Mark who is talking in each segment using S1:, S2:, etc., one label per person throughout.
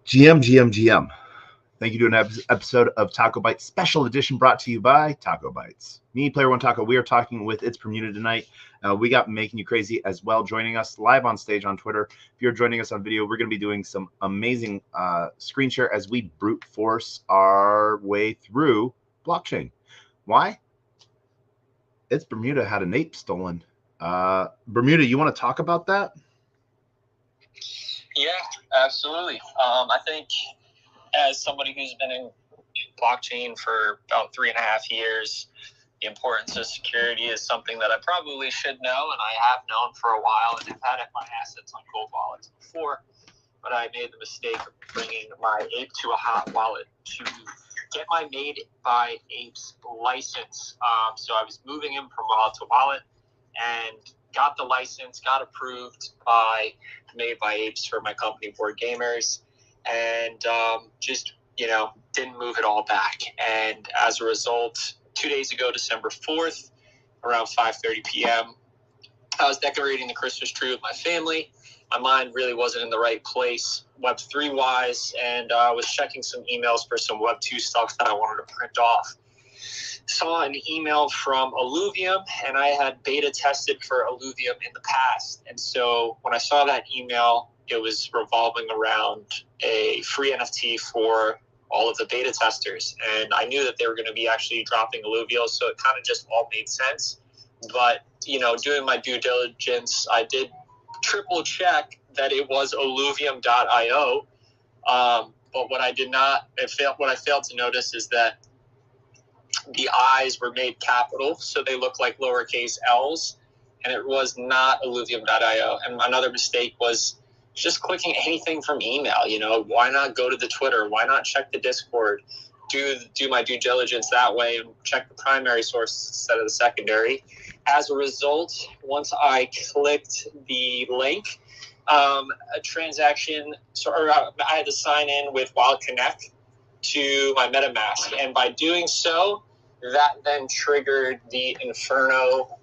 S1: GM. Thank you to an episode of TacoBytes special edition brought to you by TacoBytes. Me, Player One Taco, we are talking with It's Bermuda tonight. We got Making You Crazy as well joining us live on stage on Twitter. If you're joining us on video, we're going to be doing some amazing screen share as we brute force our way through blockchain. Why? It's Bermuda had an ape stolen. Bermuda, you want to talk about that?
S2: Yeah, absolutely. I think as somebody who's been in blockchain for about 3.5 years, the importance of security is something that I probably should know, and I have known for a while, and have had my assets on cold wallets before, but I made the mistake of bringing my ape to a hot wallet to get my Made by Apes license. So I was moving him from wallet to wallet, and got the license, got approved by Made by Apes for my company, Board Gamers, and just, didn't move it all back. And as a result, 2 days ago, December 4th, around 5:30 p.m., I was decorating the Christmas tree with my family. My mind really wasn't in the right place Web3-wise, and I was checking some emails for some Web2 stuff that I wanted to print off. Saw an email from Alluvium, and I had beta tested for Alluvium in the past. And so when I saw that email, it was revolving around a free NFT for all of the beta testers. And I knew that they were going to be actually dropping Alluvio, so it kind of just all made sense. But, doing my due diligence, I did triple check that it was alluvium.io. But what I failed to notice is that the I's were made capital, so they look like lowercase L's, and it was not alluvium.io. And another mistake was just clicking anything from email. Why not go to the Twitter? Why not check the Discord? Do my due diligence that way and check the primary sources instead of the secondary. As a result, once I clicked the link, a transaction, I had to sign in with Wild Connect to my MetaMask, and by doing so, that then triggered the Inferno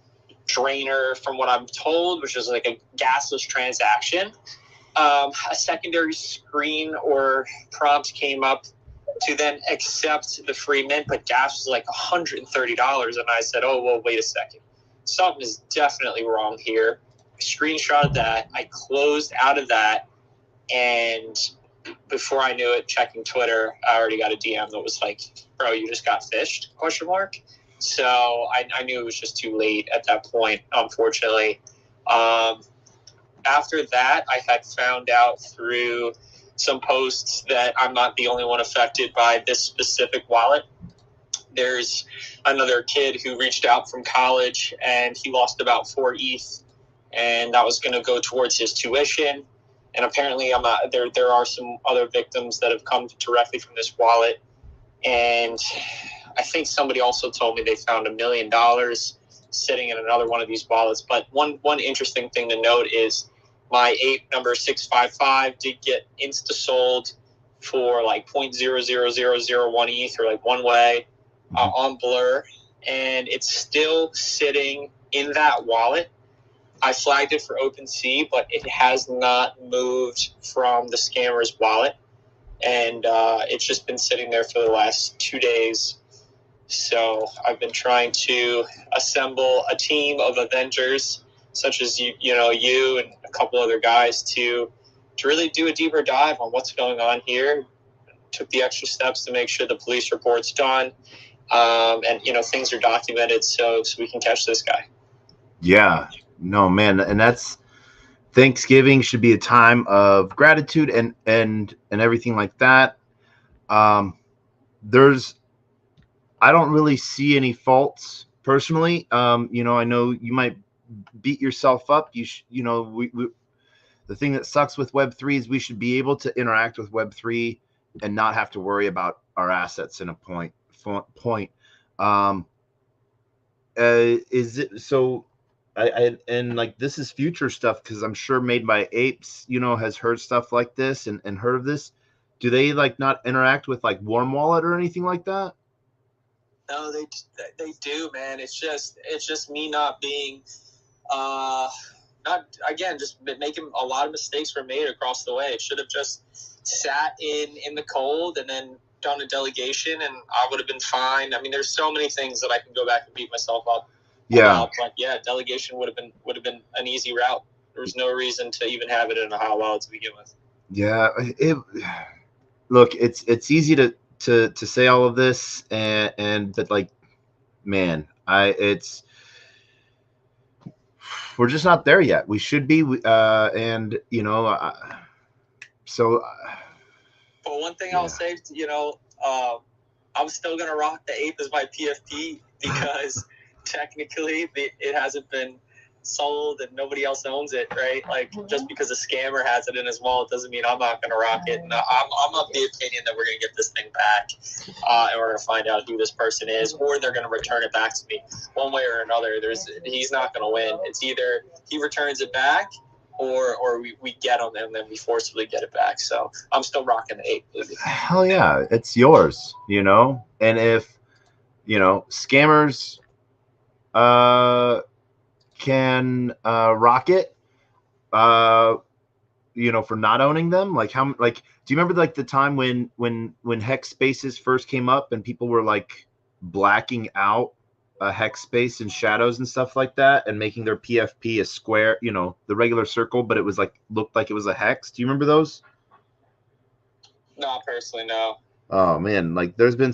S2: drainer, from what I'm told, which is like a gasless transaction. A secondary screen or prompt came up to then accept the free mint, but gas was like $130, and I said, oh, well, wait a second. Something is definitely wrong here. I screenshotted that. I closed out of that, and before I knew it, checking Twitter, I already got a DM that was like, bro, you just got fished, ? So I knew it was just too late at that point, unfortunately. After that, I had found out through some posts that I'm not the only one affected by this specific wallet. There's another kid who reached out from college, and he lost about 4 ETH, and that was going to go towards his tuition. And apparently there are some other victims that have come directly from this wallet. And I think somebody also told me they found $1 million sitting in another one of these wallets. But one interesting thing to note is my ape number 655 did get insta-sold for like 0.00001 ETH, or like one way, on Blur. And it's still sitting in that wallet. I flagged it for OpenSea, but it has not moved from the scammer's wallet. And it's just been sitting there for the last 2 days. So I've been trying to assemble a team of Avengers, such as you and a couple other guys, to really do a deeper dive on what's going on here. Took the extra steps to make sure the police report's done, and things are documented so we can catch this guy.
S1: Yeah, no, man, and that's Thanksgiving should be a time of gratitude and everything like that. I don't really see any faults personally. I know you might beat yourself up. The thing that sucks with Web3 is we should be able to interact with Web3 and not have to worry about our assets in a point. Is it so? And like, this is future stuff, because I'm sure Made by Apes, has heard stuff like this and heard of this. Do they like not interact with like Warm Wallet or anything like that?
S2: No, they do, man. It's just me not being, not again, just making a lot of mistakes were made across the way. It should have just sat in the cold and then done a delegation, and I would have been fine. I mean, there's so many things that I can go back and beat myself up about, but yeah, delegation would have been an easy route. There was no reason to even have it in a hot wallet to begin with.
S1: Yeah, look, it's easy to say all of this, and but like, man, we're just not there yet. We should be, and so.
S2: But one thing I'll say, I'm still gonna rock the ape as my PFP because technically it hasn't been sold and nobody else owns it, right? Like, just because a scammer has it in his wallet doesn't mean I'm not gonna rock it. And I'm of the opinion that we're gonna get this thing back, and we're gonna find out who this person is, or they're gonna return it back to me one way or another. He's not gonna win. It's either he returns it back, or we get them and then we forcibly get it back. So I'm still rocking the 8.
S1: Hell yeah, it's yours, And if scammers can rock it, for not owning them, do you remember like the time when hex spaces first came up and people were like blacking out a hex space and shadows and stuff like that and making their PFP a square, the regular circle, but it was like looked like it was a hex? Do you remember those?
S2: No, personally, no.
S1: Oh man, like there's been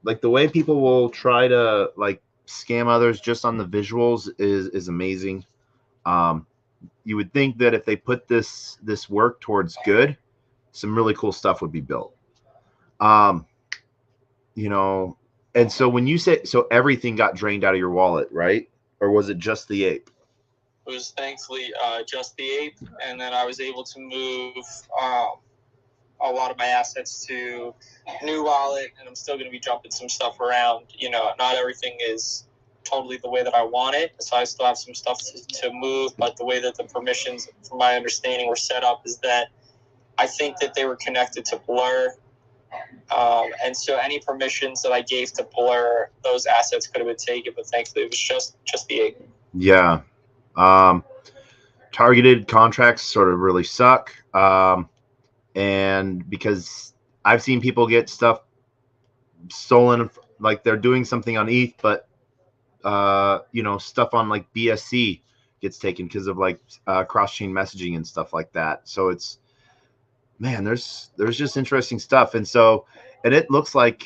S1: like the way people will try to like scam others just on the visuals is amazing. You would think that if they put this work towards good, some really cool stuff would be built. And so when you say, so everything got drained out of your wallet, right? Or was it just the ape?
S2: It was thankfully just the ape, and then I was able to move a lot of my assets to new wallet, and I'm still going to be jumping some stuff around. Not everything is totally the way that I want it, so I still have some stuff to move, but the way that the permissions, from my understanding, were set up is that I think that they were connected to Blur. And so any permissions that I gave to Blur, those assets could have been taken, but thankfully it was just the 8.
S1: Yeah. Targeted contracts sort of really suck. And because I've seen people get stuff stolen, like they're doing something on ETH, but stuff on like BSC gets taken because of like cross-chain messaging and stuff like that. So it's, man, there's just interesting stuff. And it looks like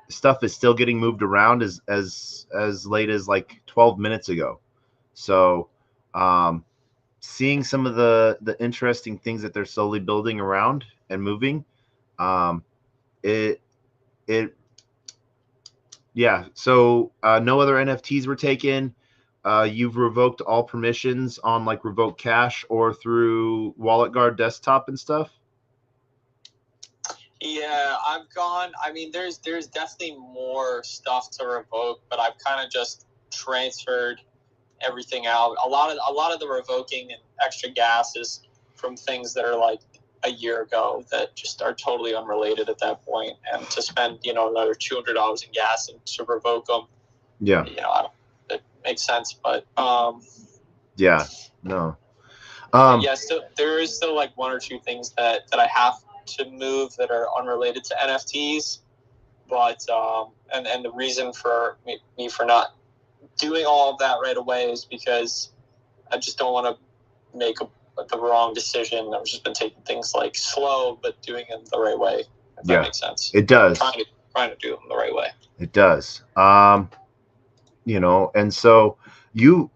S1: stuff is still getting moved around as late as like 12 minutes ago. So seeing some of the interesting things that they're slowly building around and moving, yeah. So no other NFTs were taken. You've revoked all permissions on like Revoke Cash or through Wallet Guard desktop and stuff.
S2: Yeah, I've gone. I mean, there's definitely more stuff to revoke, but I've kind of just transferred everything out. A lot of the revoking and extra gas is from things that are like a year ago that just are totally unrelated at that point. And to spend another $200 in gas and to revoke them,
S1: yeah,
S2: it makes sense. But
S1: yeah, no,
S2: yeah, still there is still like one or two things that I have to move that are unrelated to NFTs, but and the reason for me for not doing all of that right away is because I just don't want to make the wrong decision. I've just been taking things like slow, but doing it the right way. If that makes sense.
S1: It does.
S2: Trying to do them the right way.
S1: It does. And so you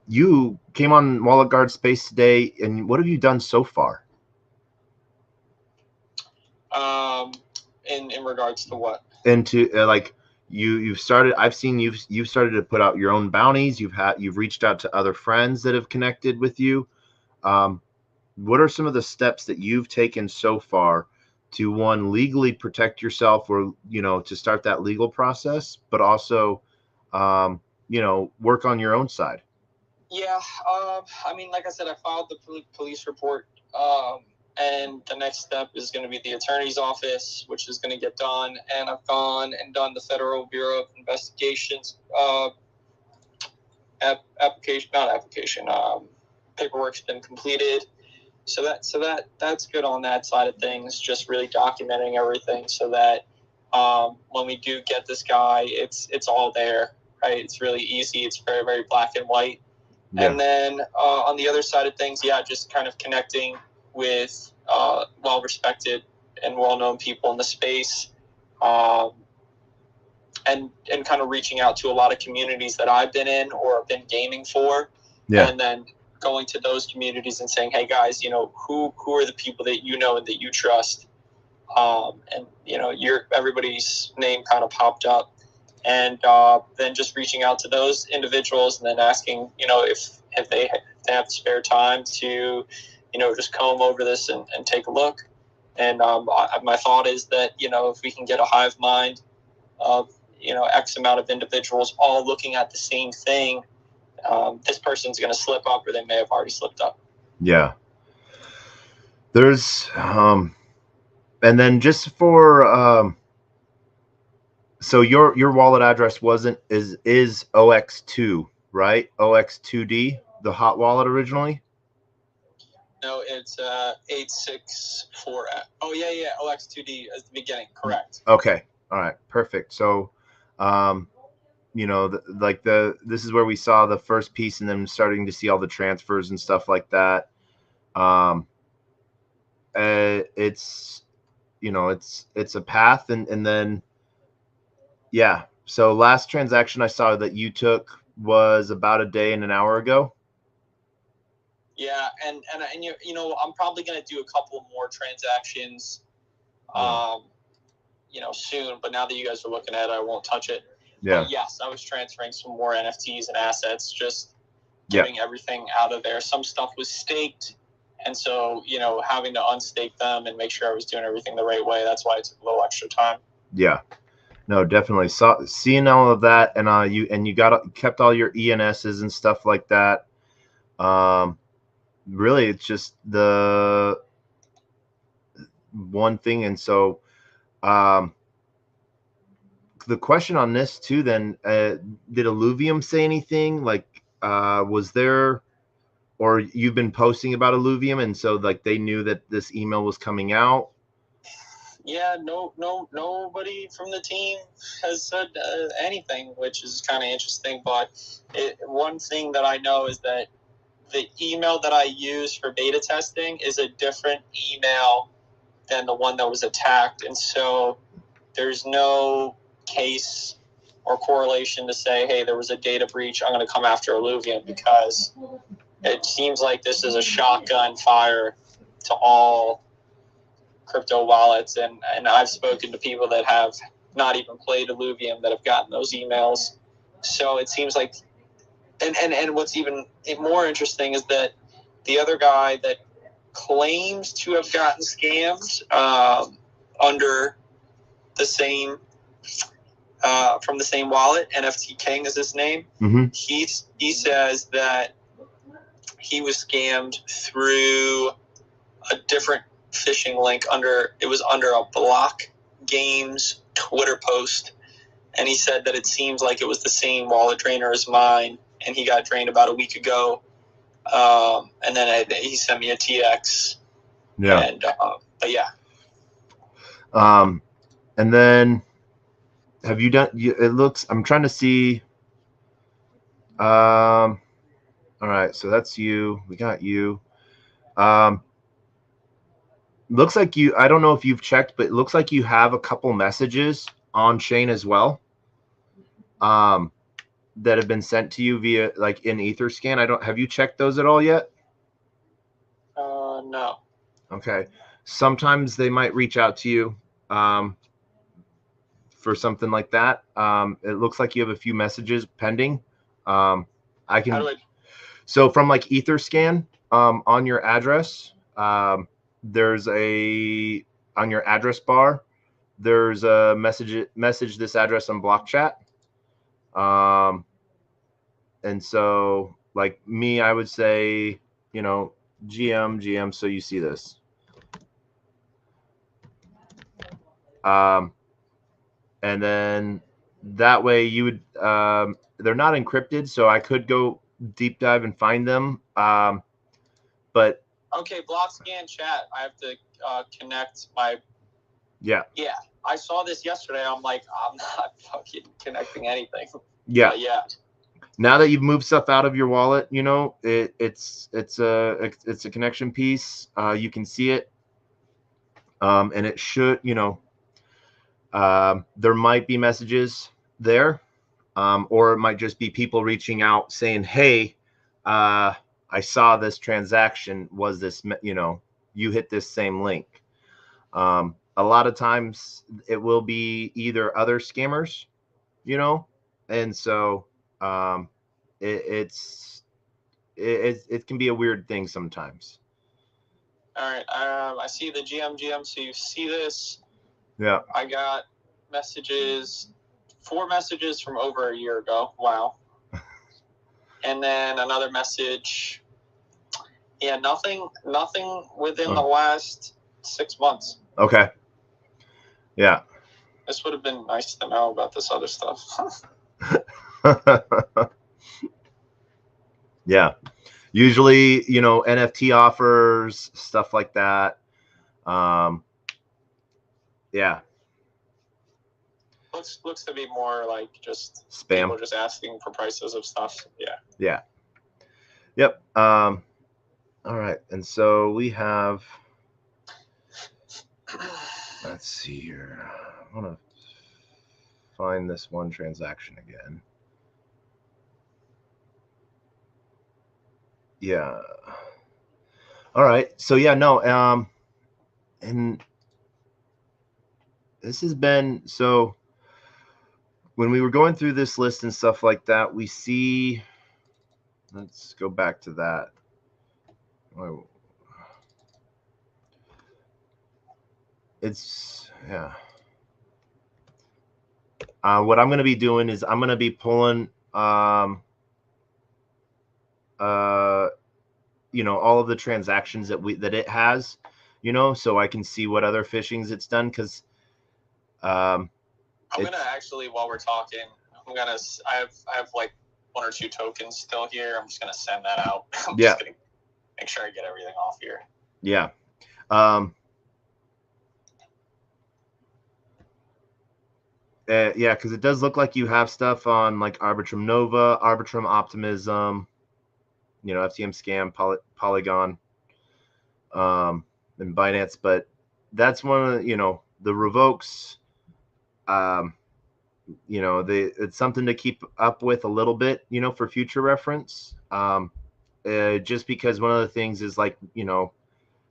S1: came on Wallet Guard Space today, and what have you done so far?
S2: In regards to what?
S1: Into you've started. I've seen you've started to put out your own bounties. You've reached out to other friends that have connected with you. What are some of the steps that you've taken so far to, one, legally protect yourself, or to start that legal process, but also work on your own side?
S2: Yeah, I mean, like I said, I filed the police report and the next step is going to be the attorney's office, which is going to get done. And I've gone and done the Federal Bureau of Investigations paperwork's been completed. So that's good on that side of things. Just really documenting everything so that when we do get this guy, it's all there, right? It's really easy. It's very, very black and white. Yeah. And then on the other side of things, just kind of connecting with well-respected and well-known people in the space, and kind of reaching out to a lot of communities that I've been in or have been gaming for, and then going to those communities and saying, hey guys, who are the people that you know and that you trust, and everybody's name kind of popped up, and then just reaching out to those individuals and then asking, if they have spare time to, just comb over this and take a look. And my thought is that, if we can get a hive mind of, X amount of individuals all looking at the same thing, this person's going to slip up, or they may have already slipped up. Yeah.
S1: There's, and then just for, so your wallet address is OX2, right? OX2D, the hot wallet originally?
S2: No, it's 864. Oh yeah, OX2D is the beginning, correct.
S1: Okay. All right, perfect. So, this is where we saw the first piece, and then starting to see all the transfers and stuff like that. It's a path, and then so last transaction I saw that you took was about a day and an hour ago.
S2: Yeah, and I'm probably going to do a couple more transactions soon, but now that you guys are looking at it, I won't touch it. Yeah. But yes, I was transferring some more NFTs and assets, just getting everything out of there. Some stuff was staked, and so, having to unstake them and make sure I was doing everything the right way. That's why it took a little extra time. Yeah.
S1: No, definitely. Seeing all of that, and you kept all your ENSs and stuff like that. Really, it's just the one thing, and so the question on this too. Then, did Illuvium say anything? Like, was there, or you've been posting about Illuvium, and so like they knew that this email was coming out?
S2: Yeah, nobody from the team has said anything, which is kind of interesting. But one thing that I know is that the email that I use for beta testing is a different email than the one that was attacked. And so there's no case or correlation to say, hey, there was a data breach, I'm going to come after Illuvium, because it seems like this is a shotgun fire to all crypto wallets. And I've spoken to people that have not even played Illuvium that have gotten those emails. So it seems like, and what's even more interesting is that the other guy that claims to have gotten scammed under the same from the same wallet, NFT King is his name.
S1: Mm-hmm.
S2: He says that he was scammed through a different phishing link under a Block Games Twitter post, and he said that it seems like it was the same wallet drainer as mine, and he got drained about a week ago. And then he sent me a TX.
S1: Yeah.
S2: And but yeah.
S1: And then have you done? It looks. I'm trying to see. All right. So that's you. We got you. Looks like you. I don't know if you've checked, but it looks like you have a couple messages on chain as well. That have been sent to you via like in Etherscan. Have you checked those at all yet?
S2: No.
S1: Okay. Sometimes they might reach out to you for something like that. It looks like you have a few messages pending. So from like Etherscan, on your address, there's on your address bar, there's a message this address on block chat. And so like me, I would say, GM, so you see this. And then that way you would, they're not encrypted, so I could go deep dive and find them. But
S2: okay, block scan chat. I have to connect my.
S1: Yeah.
S2: I saw this yesterday. I'm like, I'm not fucking connecting anything.
S1: Yeah.
S2: Yeah.
S1: Now that you've moved stuff out of your wallet, you know, it's a connection piece. You can see it, and it should, you know, there might be messages there, or it might just be people reaching out saying, "Hey, I saw this transaction. Was this, you know, you hit this same link?" A lot of times it will be either other scammers, you know, and so it can be a weird thing sometimes.
S2: All right. I see the GM. So you see this?
S1: Yeah.
S2: I got messages, 4 messages from over a year ago. Wow. And then another message. Yeah, nothing within the last 6 months.
S1: Okay. Yeah.
S2: This would have been nice to know about this other stuff.
S1: Yeah. Usually, you know, NFT offers, stuff like that. Yeah.
S2: Looks to be more like just
S1: spam.
S2: People just asking for prices of stuff. Yeah.
S1: Yeah. Yep. All right. And so we have, let's see here. I want to find this one transaction again. Yeah. All right. So yeah, no. And this has been, so when we were going through this list and stuff like that, we see, let's go back to that. It's, yeah. What I'm going to be doing is I'm going to be pulling, you know, all of the transactions that it has, you know, so I can see what other phishings it's done. Cause,
S2: I'm going to actually, while we're talking, I have like 1 or 2 tokens still here. I'm just going to send that out. I'm just going to make sure I get everything off here.
S1: Yeah. Yeah, because it does look like you have stuff on like Arbitrum Nova, Arbitrum Optimism, you know, FTM Scam, Polygon, and Binance. But that's one of the, you know, the revokes, you know, it's something to keep up with a little bit, you know, for future reference. Just because one of the things is like, you know,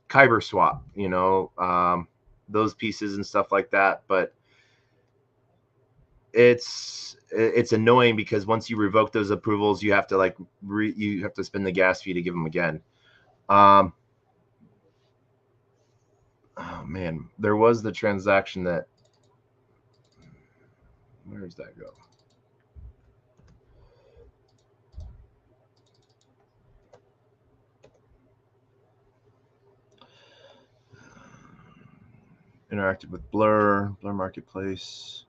S1: Kyber swap, you know, those pieces and stuff like that. But it's annoying because once you revoke those approvals, you have to like you have to spend the gas fee to give them again. Oh man, there was the transaction that, where does that go? Interacted with Blur Marketplace,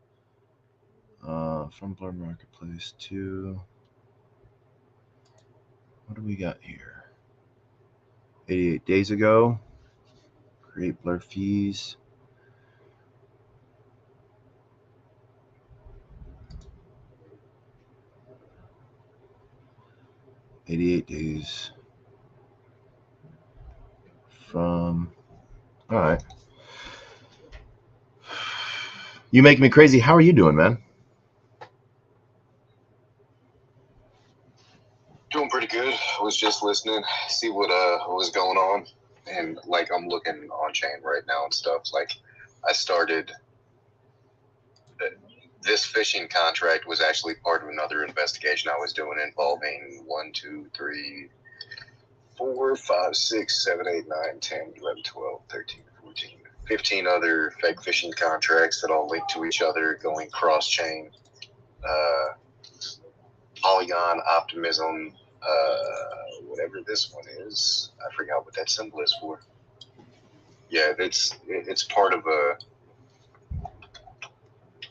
S1: from Blur Marketplace to, what do we got here? 88 days ago. Create Blur fees. $88 days from, all right. You make me crazy. How are you doing, man?
S3: Doing pretty good. I was just listening, see what was going on, and like I'm looking on chain right now and stuff. Like I started this phishing contract was actually part of another investigation I was doing involving 1, 2, 3, 4, 5, 6, 7, 8, 9, 10, 11, 12, 13, 14, 15 other fake phishing contracts that all link to each other, going cross chain. Polygon, Optimism, whatever this one is, I forgot what that symbol is for. Yeah, it's part of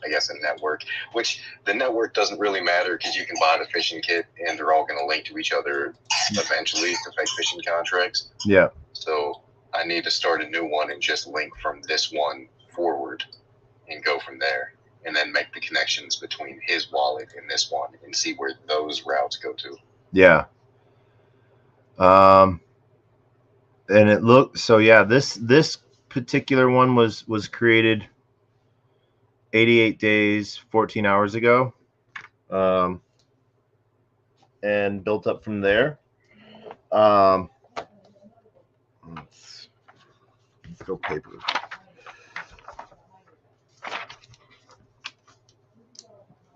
S3: I guess, a network, which the network doesn't really matter because you can buy the fishing kit and they're all going to link to each other eventually to fake fishing contracts.
S1: Yeah.
S3: So I need to start a new one and just link from this one forward and go from there, and then make the connections between his wallet and this one and see where those routes go to.
S1: Yeah. And it looked, so yeah, this particular one was created 88 days, 14 hours ago, and built up from there. Let's go paper.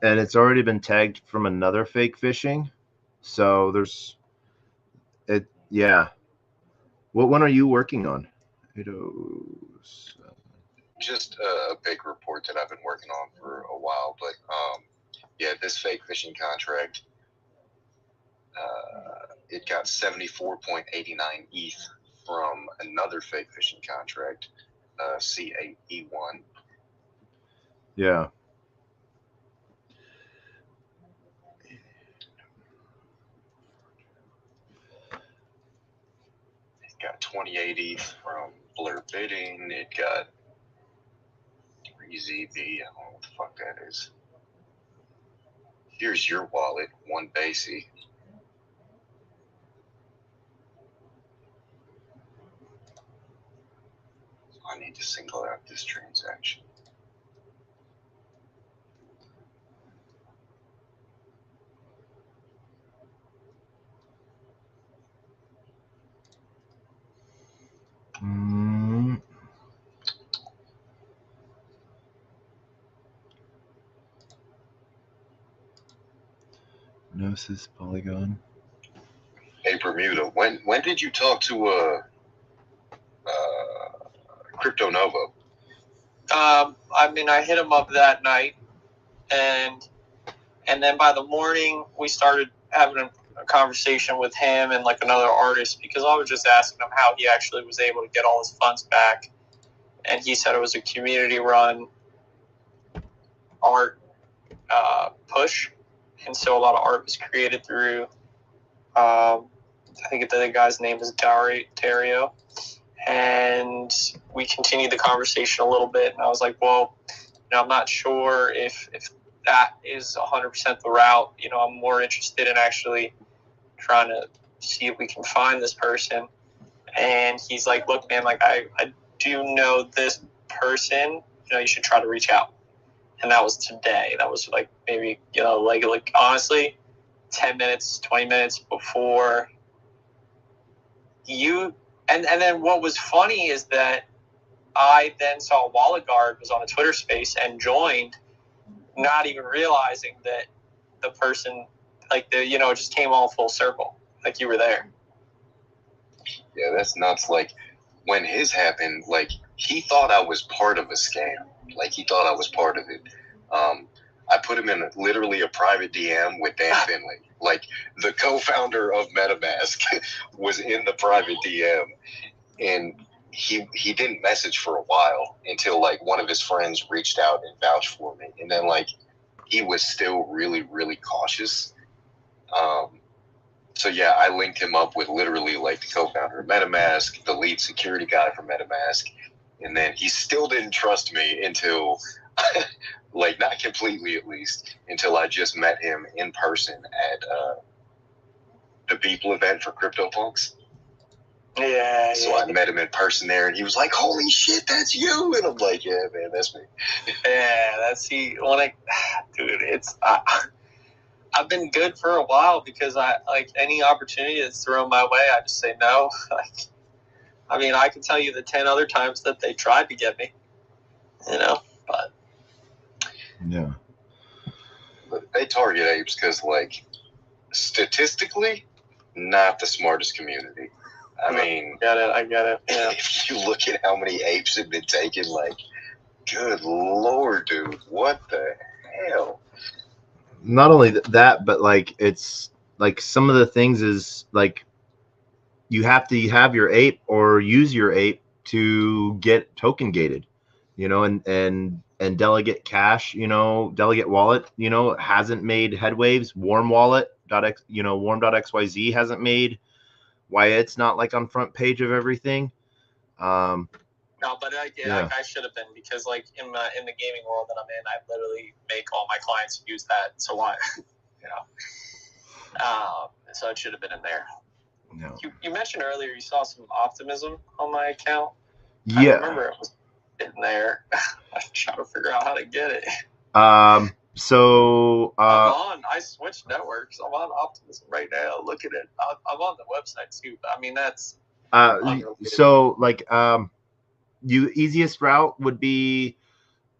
S1: And it's already been tagged from another fake fishing. So there's it. Yeah. What one are you working on? 807.
S3: Just a big report that I've been working on for a while, but yeah, this fake fishing contract, it got 74.89 ETH from another fake fishing contract, C8E1.
S1: Yeah.
S3: It got 28 ETH from Blur Bidding. It got 3ZB. I don't know what the fuck that is. Here's your wallet, 1 Basie. I need to single out this transaction.
S1: Gnosis Polygon.
S3: Hey Bermuda, when did you talk to Crypto Novo?
S2: I mean, I hit him up that night, and then by the morning we started having a conversation with him and like another artist, because I was just asking him how he actually was able to get all his funds back, and he said it was a community-run art push, and so a lot of art was created through. I think the guy's name is Dario. And we continued the conversation a little bit, and I was like, well, I'm not sure if that is 100% the route. I'm more interested in actually trying to see if we can find this person. And he's like, look, man, like I do know this person, you should try to reach out. And that was today. That was like maybe, like honestly, 10 minutes, 20 minutes before you. And then what was funny is that I then saw Wallet Guard was on a Twitter space and joined, not even realizing that the person, like it just came all full circle. Like you were there.
S3: Yeah, that's nuts. Like when his happened, like he thought I was part of a scam. Like he thought I was part of it. I put him in literally a private DM with Dan Finley. Like the co-founder of MetaMask was in the private DM, and he didn't message for a while until like one of his friends reached out and vouched for me, and then like he was still really, really cautious. So yeah, I linked him up with literally like the co-founder of MetaMask, the lead security guy for MetaMask, and then he still didn't trust me until like not completely at least, until I just met him in person at the Beeple event for CryptoPunks.
S2: Yeah.
S3: So I met him in person there, and he was like, "Holy shit, that's you!" And I'm like, "Yeah, man, that's me."
S2: Yeah, dude, it's I've been good for a while because I like any opportunity that's thrown my way, I just say no. Like, I mean, I can tell you the 10 other times that they tried to get me, but
S1: yeah.
S3: But they target apes because, like, statistically, not the smartest community. I mean,
S2: I get it. Yeah.
S3: If you look at how many apes have been taken, like, good lord, dude, what the hell?
S1: Not only that, but like it's like some of the things is like you have to have your ape or use your ape to get token gated, and and Delegate Cash, Delegate Wallet, hasn't made headwaves. Warm Wallet warm.xyz hasn't made. Why it's not like on front page of everything.
S2: No, but I should have been, because like in the gaming world that I'm in, I literally make all my clients use that. So why, so it should have been in there.
S1: No.
S2: You mentioned earlier you saw some optimism on my account.
S1: Yeah.
S2: I remember it was in there. I'm trying to figure out how to get it.
S1: So
S2: I switched networks. I'm on Optimism right now. Look at it. I'm on the website too. I mean, that's
S1: so like easiest route would be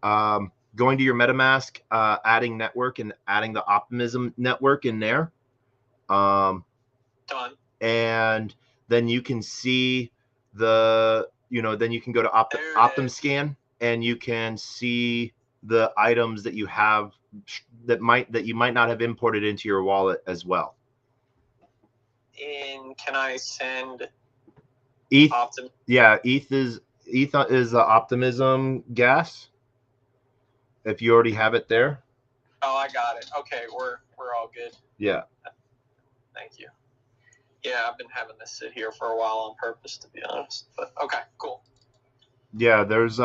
S1: going to your MetaMask, adding network and adding the Optimism network in there.
S2: Done.
S1: And then you can see then you can go to OptimScan and you can see the items that you have that you might not have imported into your wallet as well.
S2: And can I send
S1: ETH? Yeah, ETH is the Optimism gas. If you already have it there.
S2: Oh, I got it. Okay, we're all good.
S1: Yeah.
S2: Thank you. Yeah, I've been having this sit here for a while on purpose, to be honest. But okay, cool.
S1: Yeah, there's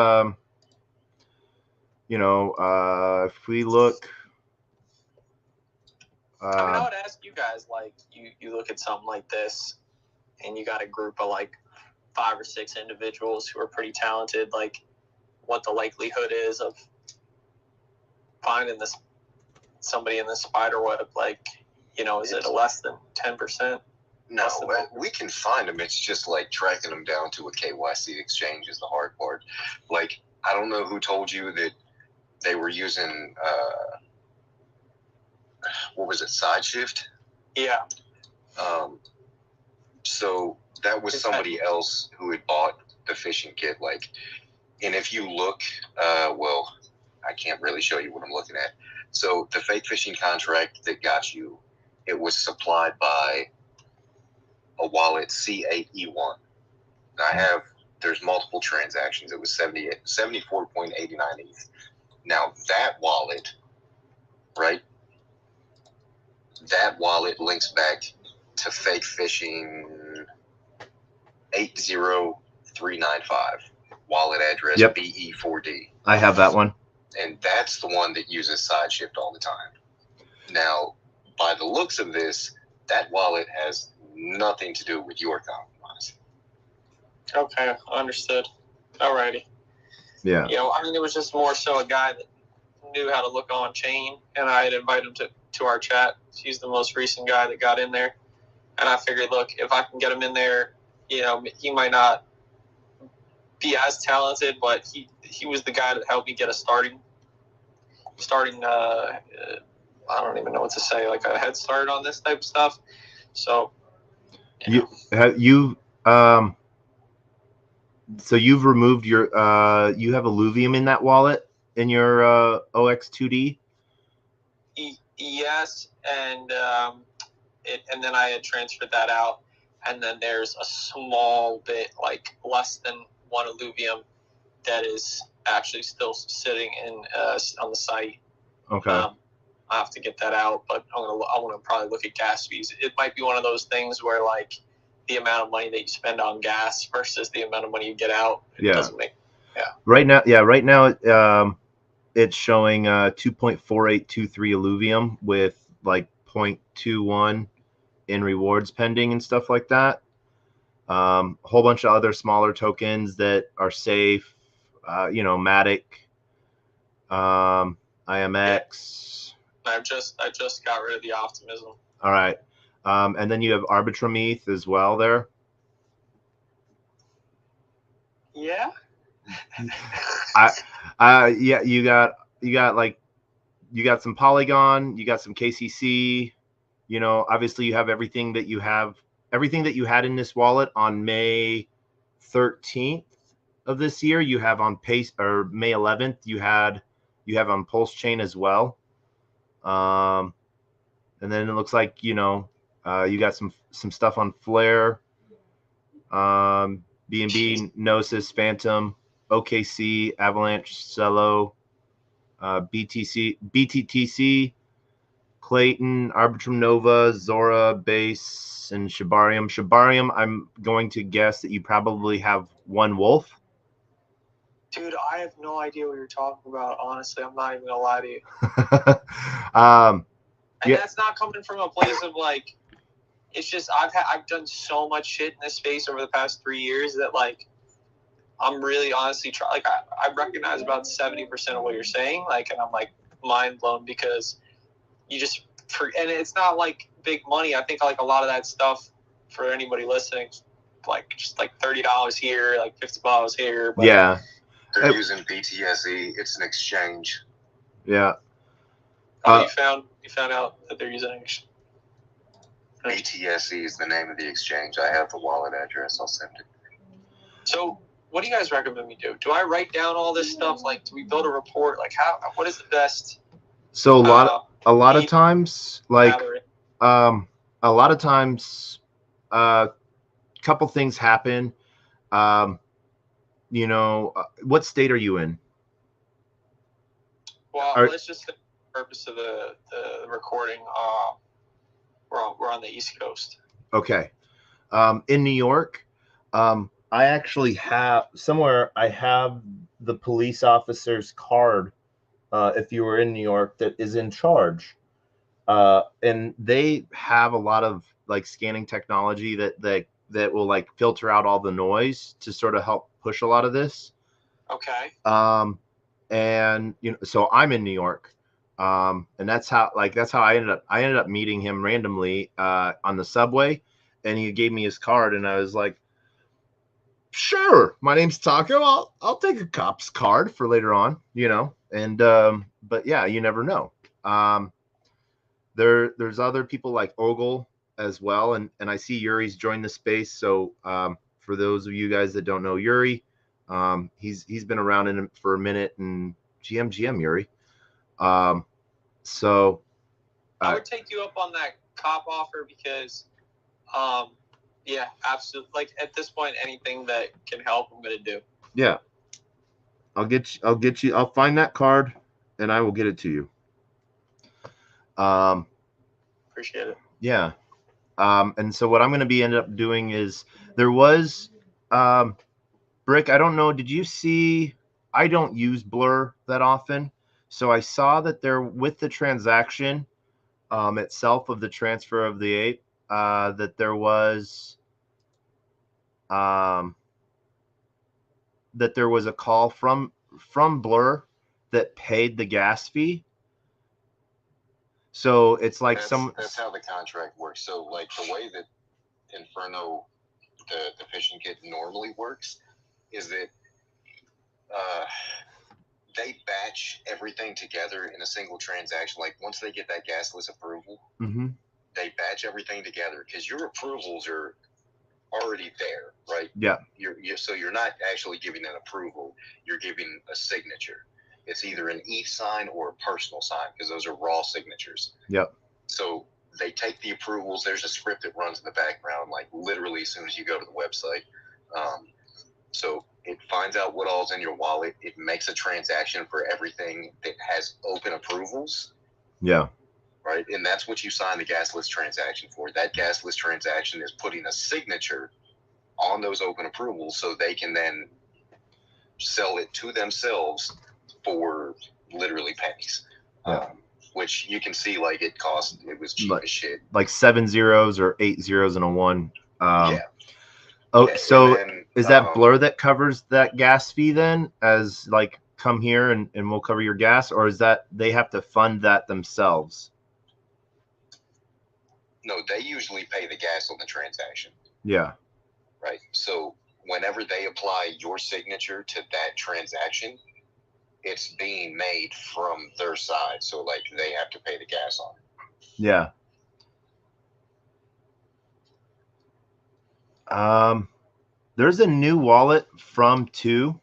S1: if we look.
S2: I mean, I would ask you guys, like, you look at something like this, and you got a group of like 5 or 6 individuals who are pretty talented. Like, what the likelihood is of finding somebody in the spider web? Like, is it less than 10%?
S3: No, we can find them. It's just like tracking them down to a KYC exchange is the hard part. Like, I don't know who told you that they were using, what was it, SideShift?
S2: Yeah.
S3: So that was somebody else who had bought the phishing kit. Like, and if you look, well, I can't really show you what I'm looking at. So the fake phishing contract that got you, it was supplied by a wallet C8E1. Now there's multiple transactions. It was 74.89 ETH. Now that wallet, right? That wallet links back to fake phishing 80395. Wallet address BE4D.
S1: I have that one.
S3: And that's the one that uses SideShift all the time. Now, by the looks of this, that wallet has nothing to do with your compromise.
S2: Okay, understood. Alrighty.
S1: Yeah.
S2: I mean, it was just more so a guy that knew how to look on chain, and I had invited him to our chat. He's the most recent guy that got in there. And I figured, look, if I can get him in there, he might not be as talented, but he was the guy that helped me get a starting I don't even know what to say, like a head start on this type of stuff. So
S1: so you've removed your you have Illuvium in that wallet in your OX2D?
S2: Yes, and then I had transferred that out, and then there's a small bit, like less than 1 Illuvium, that is actually still sitting on the site.
S1: Okay.
S2: I have to get that out, but I want to probably look at gas fees. It might be one of those things where like the amount of money that you spend on gas versus the amount of money you get out. Doesn't make. Yeah. Right now,
S1: it's showing 2.4823 Illuvium with like 0.21 in rewards pending and stuff like that. A whole bunch of other smaller tokens that are safe. Matic, IMX.
S2: I just got rid of the Optimism.
S1: All right. And then you have Arbitrum ETH as well there.
S2: Yeah.
S1: Yeah, you got some Polygon, you got some KCC, obviously you have everything that you had in this wallet on May 13th of this year. You have on Pace, or May 11th, you have on Pulse Chain as well. And then it looks like, you got some stuff on Flare, BNB, Gnosis, Phantom, OKC, Avalanche, Cello, BTTC, Clayton, Arbitrum Nova, Zora, Base, and Shibarium. Shibarium, I'm going to guess that you probably have one wolf.
S2: Dude, I have no idea what you're talking about. Honestly, I'm not even gonna lie to you. And
S1: yeah.
S2: that's not coming from a place of like, it's just I've done so much shit in this space over the past 3 years that like I'm really honestly I recognize about 70% of what you're saying, like, and I'm like mind blown because you just and it's not like big money. I think like a lot of that stuff for anybody listening, like just like $30 here, like $50 here. But
S1: yeah.
S3: They're using BTSE. It's an exchange.
S1: Yeah.
S2: You found out that they're using it.
S3: BTSE is the name of the exchange. I have the wallet address. I'll send it.
S2: So, what do you guys recommend we do? Do I write down all this stuff? Like, do we build a report? Like, what is the best?
S1: So a lot of times, like, a lot of times, couple things happen. You know, what state are you in?
S2: Well, let's just say the purpose of the recording. We're on the East Coast.
S1: Okay. In New York, I actually have somewhere. I have the police officer's card. If you were in New York, that is in charge, and they have a lot of like scanning technology that will like filter out all the noise to sort of help push a lot of this.
S2: Okay.
S1: And you know, so I'm in New York, and that's how I ended up meeting him randomly on the subway, and he gave me his card, and I was like, sure, my name's Taco. I'll take a cop's card for later on, you know. And but yeah, you never know. There's other people like Ogle as well, and I see Yuri's joined the space. So for those of you guys that don't know Yuri, he's been around for a minute, and GM Yuri. So
S2: I would take you up on that cop offer because yeah, absolutely. Like at this point, anything that can help, I'm gonna do.
S1: Yeah, I'll get you. I'll find that card, and I will get it to you.
S2: Appreciate it.
S1: Yeah. And so what I'm going to be end up doing is there was Brick. I don't know. Did you see? I don't use Blur that often, so I saw that there with the transaction itself of the transfer of the ape that there was a call from Blur that paid the gas fee. So it's like
S3: that's how the contract works. So like the way that Inferno, the phishing kit normally works is that they batch everything together in a single transaction. Like once they get that gasless approval, they batch everything together because your approvals are already there, right?
S1: Yeah.
S3: So you're not actually giving an approval. You're giving a signature. It's either an e-sign or a personal sign because those are raw signatures.
S1: Yep.
S3: So they take the approvals. There's a script that runs in the background, like literally as soon as you go to the website. So it finds out what all's in your wallet. It makes a transaction for everything that has open approvals.
S1: Yeah.
S3: Right. And that's what you sign the gas list transaction for. That gas list transaction is putting a signature on those open approvals so they can then sell it to themselves for literally pennies.
S1: Yeah.
S3: Which you can see, like it was cheap as shit.
S1: Like 7 zeros or 8 zeros and a 1.
S3: Yeah.
S1: Oh,
S3: yeah,
S1: so
S3: then,
S1: is that Blur that covers that gas fee then? As like, come here and we'll cover your gas, or is that they have to fund that themselves?
S3: No, they usually pay the gas on the transaction.
S1: Yeah.
S3: Right. So whenever they apply your signature to that transaction, it's being made from their side. So like they have to pay the gas on it.
S1: Yeah. There's a new wallet from 2.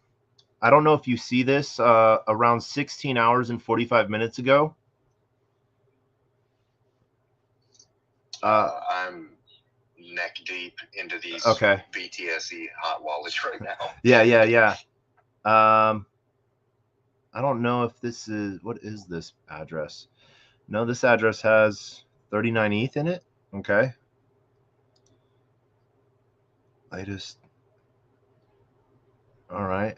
S1: I don't know if you see this around 16 hours and 45 minutes ago.
S3: I'm neck deep into these BTSE hot wallets right now.
S1: Yeah. I don't know if this is, what is this address? No, this address has 39 ETH in it. Okay. Latest. All right.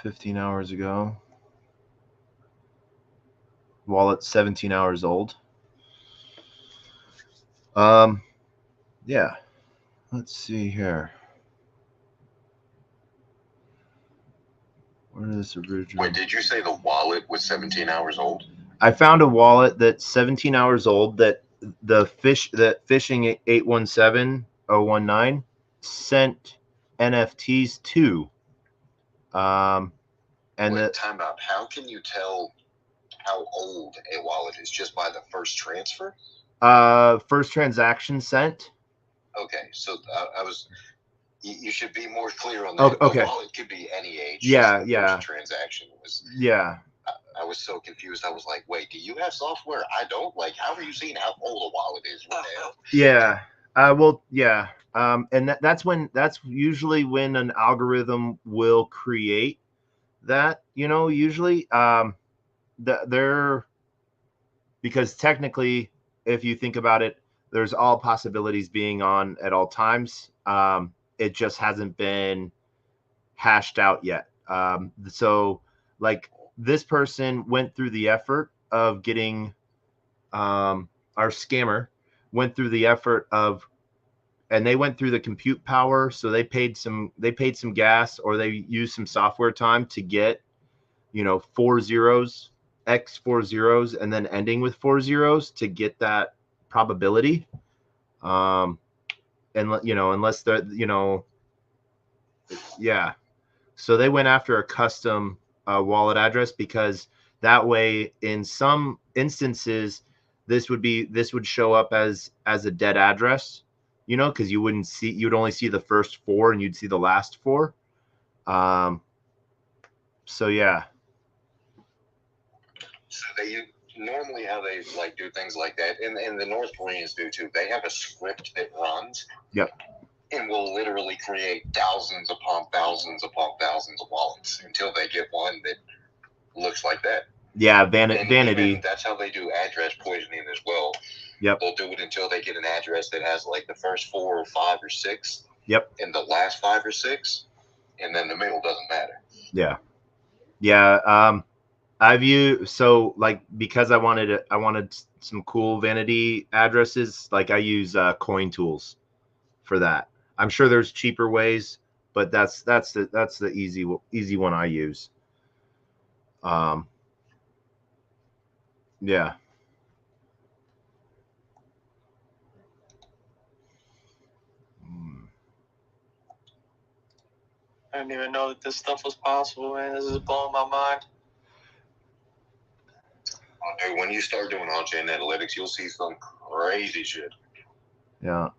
S1: 15 hours ago. Wallet 17 hours old. Yeah. Let's see here. Where is this original?
S3: Wait, did you say the wallet was 17 hours old?
S1: I found a wallet that's 17 hours old that phishing 817019 sent NFTs to. And
S3: wait, time out. How can you tell how old a wallet is just by the first transfer?
S1: First transaction sent.
S3: Okay, so I was. You should be more clear on that.
S1: Okay.
S3: The wallet could be any age.
S1: Yeah,
S3: just the
S1: yeah.
S3: First transaction was.
S1: Yeah.
S3: I was so confused. I was like, "Wait, do you have software? I don't. Like, how are you seeing how old a wallet is?" What the hell?
S1: Yeah. Well, yeah. And that's usually when an algorithm will create that. Usually, they're because technically, if you think about it, there's all possibilities being on at all times. It just hasn't been hashed out yet. So, like, this person went through the effort of getting our scammer went through the effort of, and they went through the compute power. So they paid some gas, or they used some software time to get, 4 zeros, X 4 zeros, and then ending with 4 zeros to get that probability. And, unless they're, yeah. So they went after a custom wallet address, because that way, in some instances, this would show up as a dead address, because you'd only see the first 4 and you'd see the last 4. So yeah.
S3: So they normally how they like do things like that, and the North Koreans do too. They have a script that runs.
S1: Yep.
S3: And will literally create thousands upon thousands upon thousands of wallets until they get one that looks like that.
S1: Yeah, vanity.
S3: That's how they do address poisoning as well.
S1: Yep.
S3: They'll do it until they get an address that has like the first 4 or 5 or 6.
S1: Yep.
S3: And the last 5 or 6, and then the middle doesn't matter.
S1: Yeah. Yeah. Because I wanted some cool vanity addresses. Like, I use coin tools for that. I'm sure there's cheaper ways, but that's the easy one I use. Yeah.
S2: I didn't even know that this stuff was possible, man. This is blowing my mind.
S3: Dude, when you start doing on-chain analytics, you'll see some crazy shit.
S1: Yeah.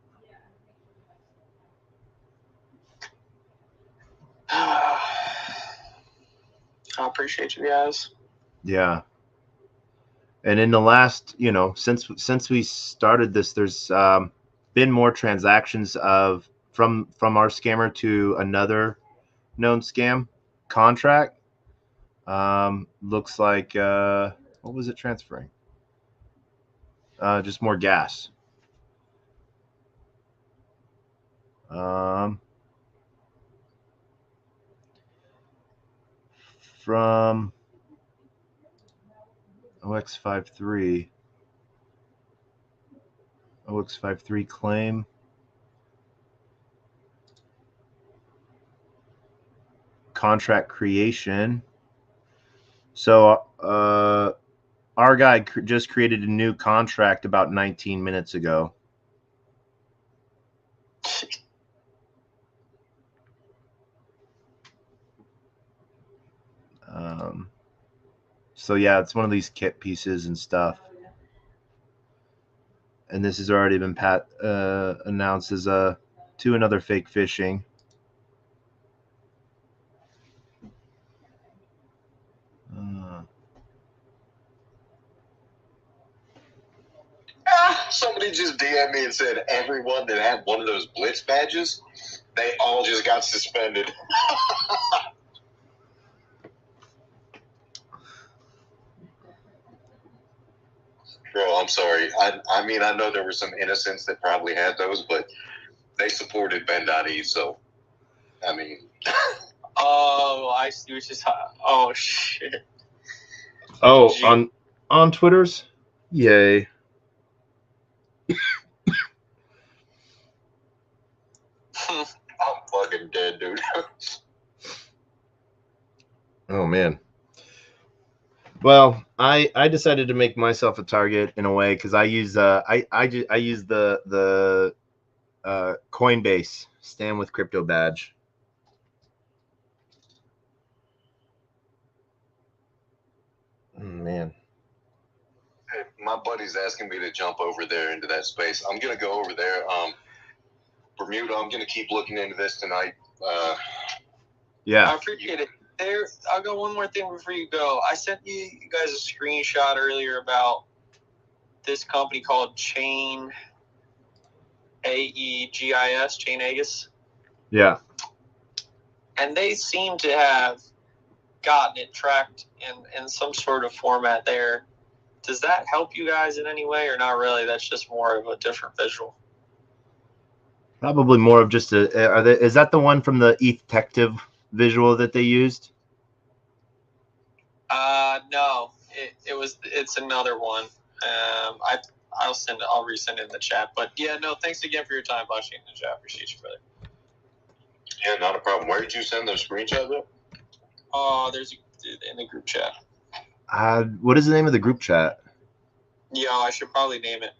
S2: I appreciate you guys.
S1: Yeah. And in the last, since we started this, there's been more transactions from our scammer to another known scam contract. Looks like what was it transferring? Just more gas. From OX53 claim. Contract creation. So our guy just created a new contract about 19 minutes ago. So yeah, it's one of these kit pieces and stuff. And this has already been announced as to another fake phishing.
S3: Somebody just DM'd me and said everyone that had one of those Blitz badges, they all just got suspended. Bro, I'm sorry. I mean, I know there were some innocents that probably had those, but they supported Ben.E, so, I mean.
S2: Oh, I see what you're talking. Oh, shit.
S1: Oh, on Twitter's? Yay.
S3: I'm fucking dead, dude.
S1: Oh, man. Well, I decided to make myself a target in a way because I use I use the Coinbase Stand with Crypto badge. Oh, man.
S3: Hey, my buddy's asking me to jump over there into that space. I'm gonna go over there. Bermuda, I'm gonna keep looking into this tonight.
S1: Yeah.
S2: I appreciate it. I'll go one more thing before you go. I sent you guys a screenshot earlier about this company called Chain AEGIS, Chain Aegis.
S1: Yeah.
S2: And they seem to have gotten it tracked in some sort of format there. Does that help you guys in any way or not really? That's just more of a different visual.
S1: Probably more of just is that the one from the Detective visual that they used?
S2: No, it's another one. I'll resend it in the chat. But yeah, no, thanks again for your time, watching in the chat. Appreciate you, brother.
S3: Yeah, not a problem. Where did you send those screenshots at?
S2: There's in the group chat.
S1: What is the name of the group chat?
S2: Yeah, I should probably name it.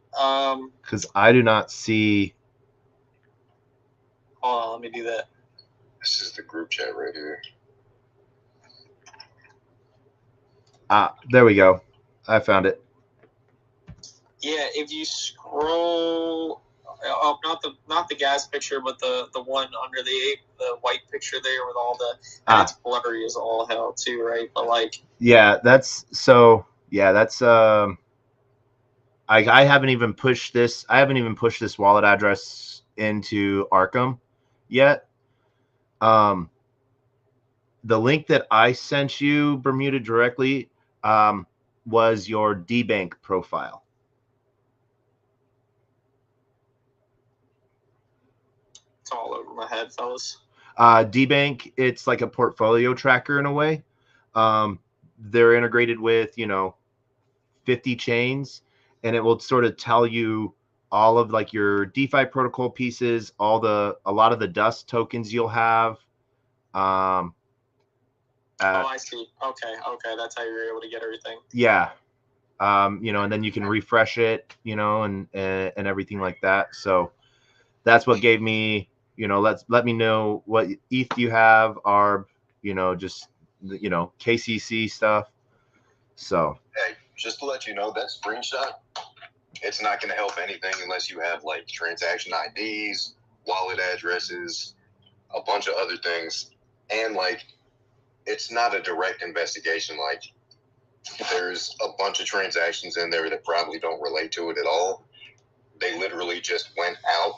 S1: Because I do not see.
S2: Hold on, let me do that.
S3: This is the group chat right here.
S1: There we go. I found it.
S2: Yeah, if you scroll up, not the gas picture, but the one under the white picture there with all the and it's blurry as all hell too, right? But like
S1: that's I haven't even pushed this. I haven't even pushed this wallet address into Arkham yet. The link that I sent you, Bermuda, directly, was your DBank profile.
S2: It's all over my head, fellas.
S1: DBank, it's like a portfolio tracker in a way. They're integrated with 50 chains, and it will sort of tell you all of like your DeFi protocol pieces, a lot of the dust tokens you'll have.
S2: I see. Okay, that's how you're able to get everything.
S1: Yeah. And then you can refresh it, and everything like that. So that's what gave me, let me know what ETH you have, ARB, just KCC stuff. So
S3: hey, just to let you know, that screenshot, it's not going to help anything unless you have like transaction IDs, wallet addresses, a bunch of other things, and like it's not a direct investigation. Like there's a bunch of transactions in there that probably don't relate to it at all. They literally just went out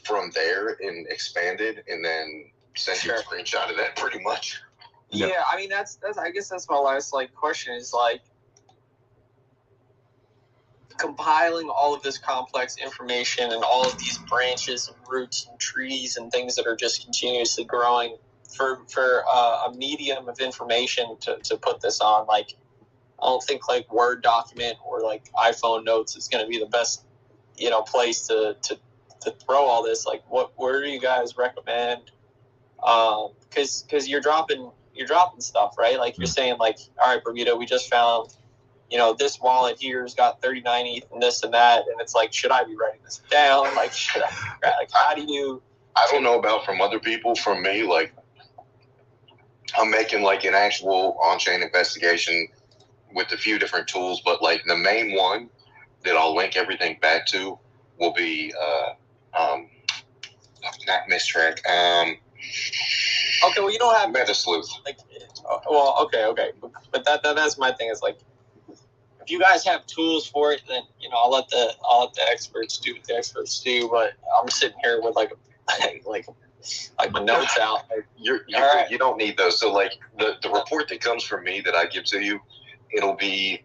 S3: from there and expanded and then sent you a screenshot of that pretty much.
S2: Yeah, I mean that's I guess that's my last question is like compiling all of this complex information and all of these branches and roots and trees and things that are just continuously growing for a medium of information to put this on. Like I don't think like Word document or like iPhone notes is going to be the best place to throw all this. Like where do you guys recommend? Because you're dropping stuff, right? Like you're saying like, all right, Bermuda, we just found this wallet here's got 39 ETH and this and that, and it's like, should I be writing this down? Like how do you?
S3: I don't know about from other people. From me, like I'm making like an actual on-chain investigation with a few different tools, but like the main one that I'll link everything back to will be not Mistrack.
S2: Okay, well you don't have
S3: Meta Sleuth.
S2: Like, well, okay, but that's my thing is like, if you guys have tools for it, then I'll let the experts do what the experts do. But I'm sitting here with like my notes out. Like,
S3: you don't need those. So like the report that comes from me that I give to you, it'll be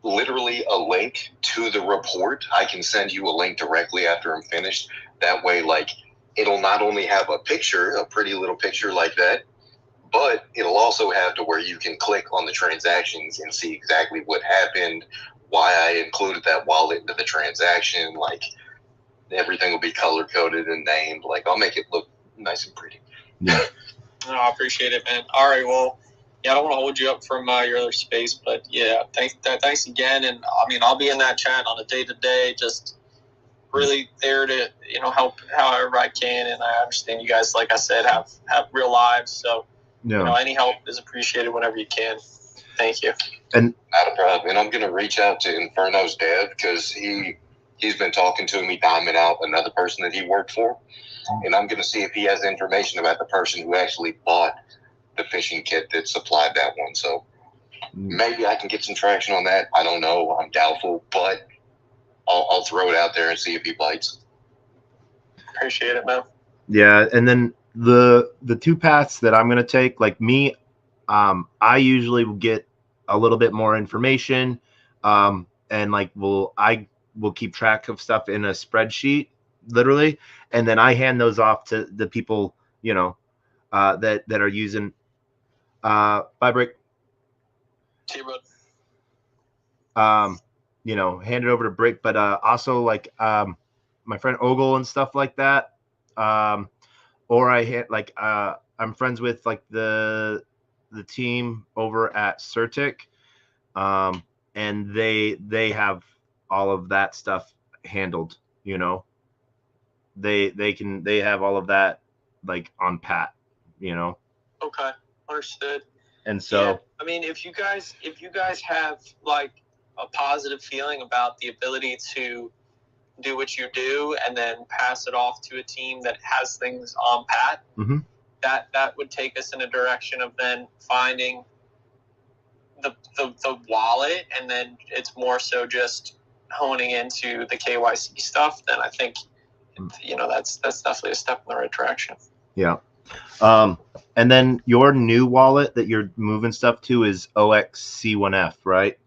S3: literally a link to the report. I can send you a link directly after I'm finished. That way, like, it'll not only have a picture, a pretty little picture like that, but it'll also have to where you can click on the transactions and see exactly what happened, why I included that wallet into the transaction. Like, everything will be color coded and named. Like, I'll make it look nice and pretty.
S1: Yeah.
S2: No, I appreciate it, man. All right, well, yeah, I don't want to hold you up from your other space, but yeah, thanks again. And I mean, I'll be in that chat on a day-to-day, just really there to, you know, help however I can. And I understand you guys, like I said, have real lives, so
S1: Yeah.
S2: you know, any help is appreciated whenever you can. Thank you.
S1: And
S3: not a problem. And I'm gonna reach out to Inferno's dev because he's been talking to me, diming out another person that he worked for, and I'm gonna see if he has information about the person who actually bought the fishing kit that supplied that one. So maybe I can get some traction on that. I don't know. I'm doubtful, but I'll throw it out there and see if he bites.
S2: Appreciate it, man.
S1: yeah, and then the two paths that I'm gonna take, like me, I usually will get a little bit more information, and like I will keep track of stuff in a spreadsheet, literally, and then I hand those off to the people, you know, that are using by Brick. You know, hand it over to Brick, but also like my friend Ogle and stuff like that. Or I hit like I'm friends with like the team over at Certic, and they have all of that stuff handled. You know, they have all of that like on pat. You know.
S2: Okay, understood.
S1: And so,
S2: yeah, I mean, if you guys have like a positive feeling about the ability to do what you do and then pass it off to a team that has things on pat,
S1: mm-hmm.
S2: that would take us in a direction of then finding the wallet, and then it's more so just honing into the KYC stuff. Then I think, you know, that's definitely a step in the right direction.
S1: Yeah. And then your new wallet that you're moving stuff to is OXC1F, right?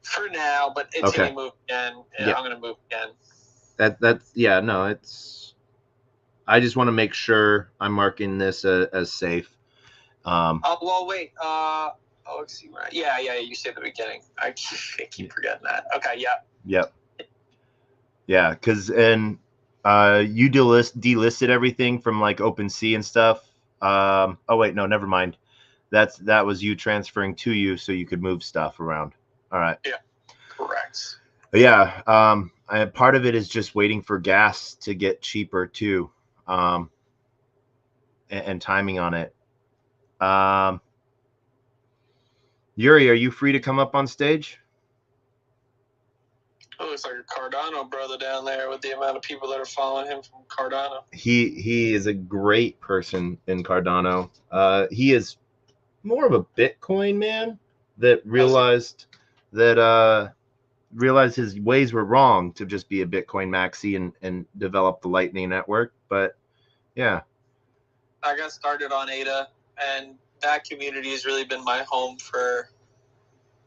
S2: For now, but it's
S1: okay.
S2: gonna move again. Yeah. I'm gonna move again.
S1: That's yeah, no, it's. I just want to make sure I'm marking this as safe.
S2: Well, wait. OXC1F. Yeah. You said at the beginning. I keep forgetting that. Okay. Yeah.
S1: Yep. Yeah, because you delisted everything from like OpenSea and stuff. Oh wait, no, never mind. That was you transferring to you so you could move stuff around. All right.
S2: Yeah, correct.
S1: But yeah, part of it is just waiting for gas to get cheaper too, and timing on it. Yuri, are you free to come up on stage?
S2: Oh, looks like a Cardano brother down there with the amount of people that are following him from Cardano.
S1: He is a great person in Cardano. He is more of a Bitcoin man that realized his ways were wrong to just be a Bitcoin maxi and develop the Lightning Network. But yeah,
S2: I got started on ADA, and that community has really been my home for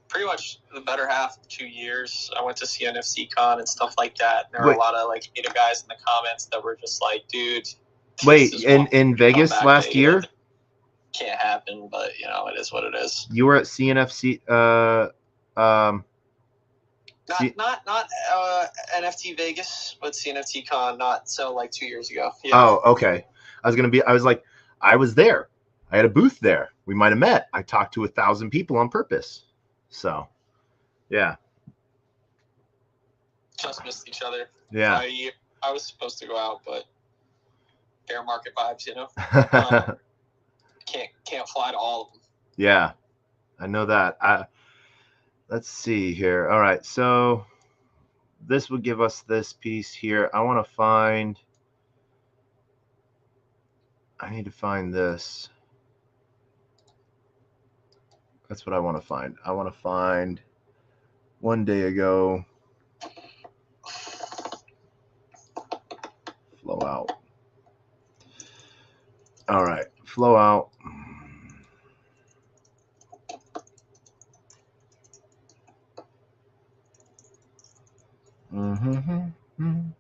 S2: pretty much the better half of 2 years. I went to CNFC Con and stuff like that. There were a lot of like ADA guys in the comments that were just like, dude.
S1: Wait, in Vegas last year?
S2: Can't happen, but you know, it is what it is.
S1: You were at CNFC
S2: not NFT Vegas, but CNFT Con, not so like 2 years ago. Yeah.
S1: Oh, okay. I was there. I had a booth there. We might have met. I talked to 1,000 people on purpose. So, yeah.
S2: Just missed each other.
S1: Yeah.
S2: I was supposed to go out, but bear market vibes, you know. Can't fly to all of them.
S1: Yeah, I know that. Let's see here. All right, so this would give us this piece here. I need to find this. That's what I want to find. I want to find 1 day ago. Flow out. All right, flow out. Mm-hmm.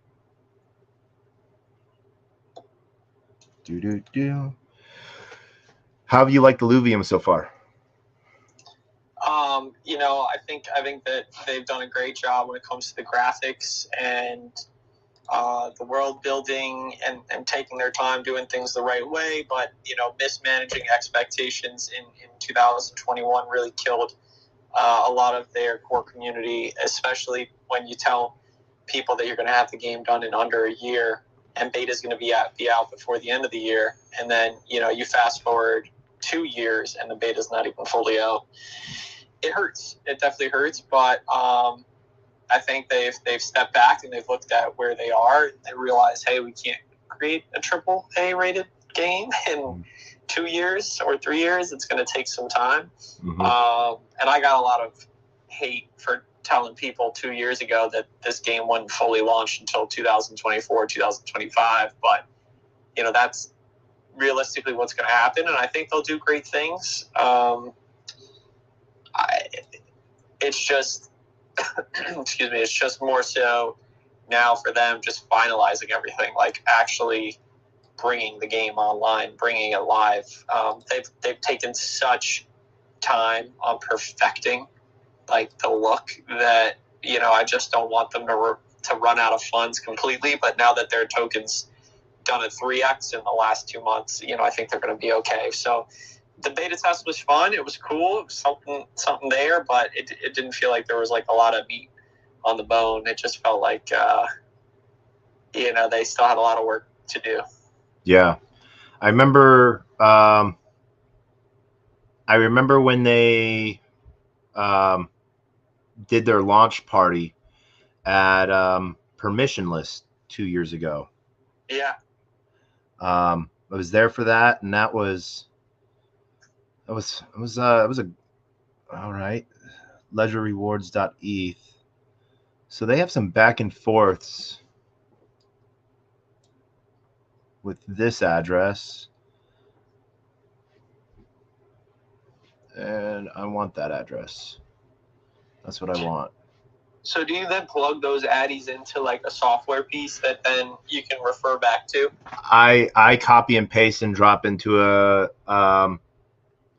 S1: Do. How have you liked the Luvium so far?
S2: I think that they've done a great job when it comes to the graphics and the world building and taking their time doing things the right way. But, mismanaging expectations in 2021 really killed a lot of their core community, especially when you tell people that you're going to have the game done in under a year and beta is going to be out before the end of the year. And then, you fast forward 2 years and the beta is not even fully out. It hurts. It definitely hurts. But I think they've stepped back and they've looked at where they are. And they realize, hey, we can't create a AAA rated game in 2 years or 3 years. It's going to take some time. And I got a lot of hate for telling people 2 years ago that this game wouldn't fully launch until 2024, 2025. But, that's realistically what's going to happen. And I think they'll do great things. It's just, excuse me, it's just more so now for them just finalizing everything, like actually bringing the game online, bringing it live. They've taken such time on perfecting like the look that, I just don't want them to run out of funds completely. But now that their tokens done at 3x in the last 2 months, I think they're going to be okay. So the beta test was fun. It was cool. It was something there, but it didn't feel like there was like a lot of meat on the bone. It just felt like, they still had a lot of work to do.
S1: Yeah. I remember when they did their launch party at Permissionless 2 years ago.
S2: Yeah.
S1: I was there for that, and it was a all right. LedgerRewards.eth. So they have some back and forths with this address, and I want that address. That's what I want.
S2: So do you then plug those addies into like a software piece that then you can refer back to?
S1: I copy and paste and drop into a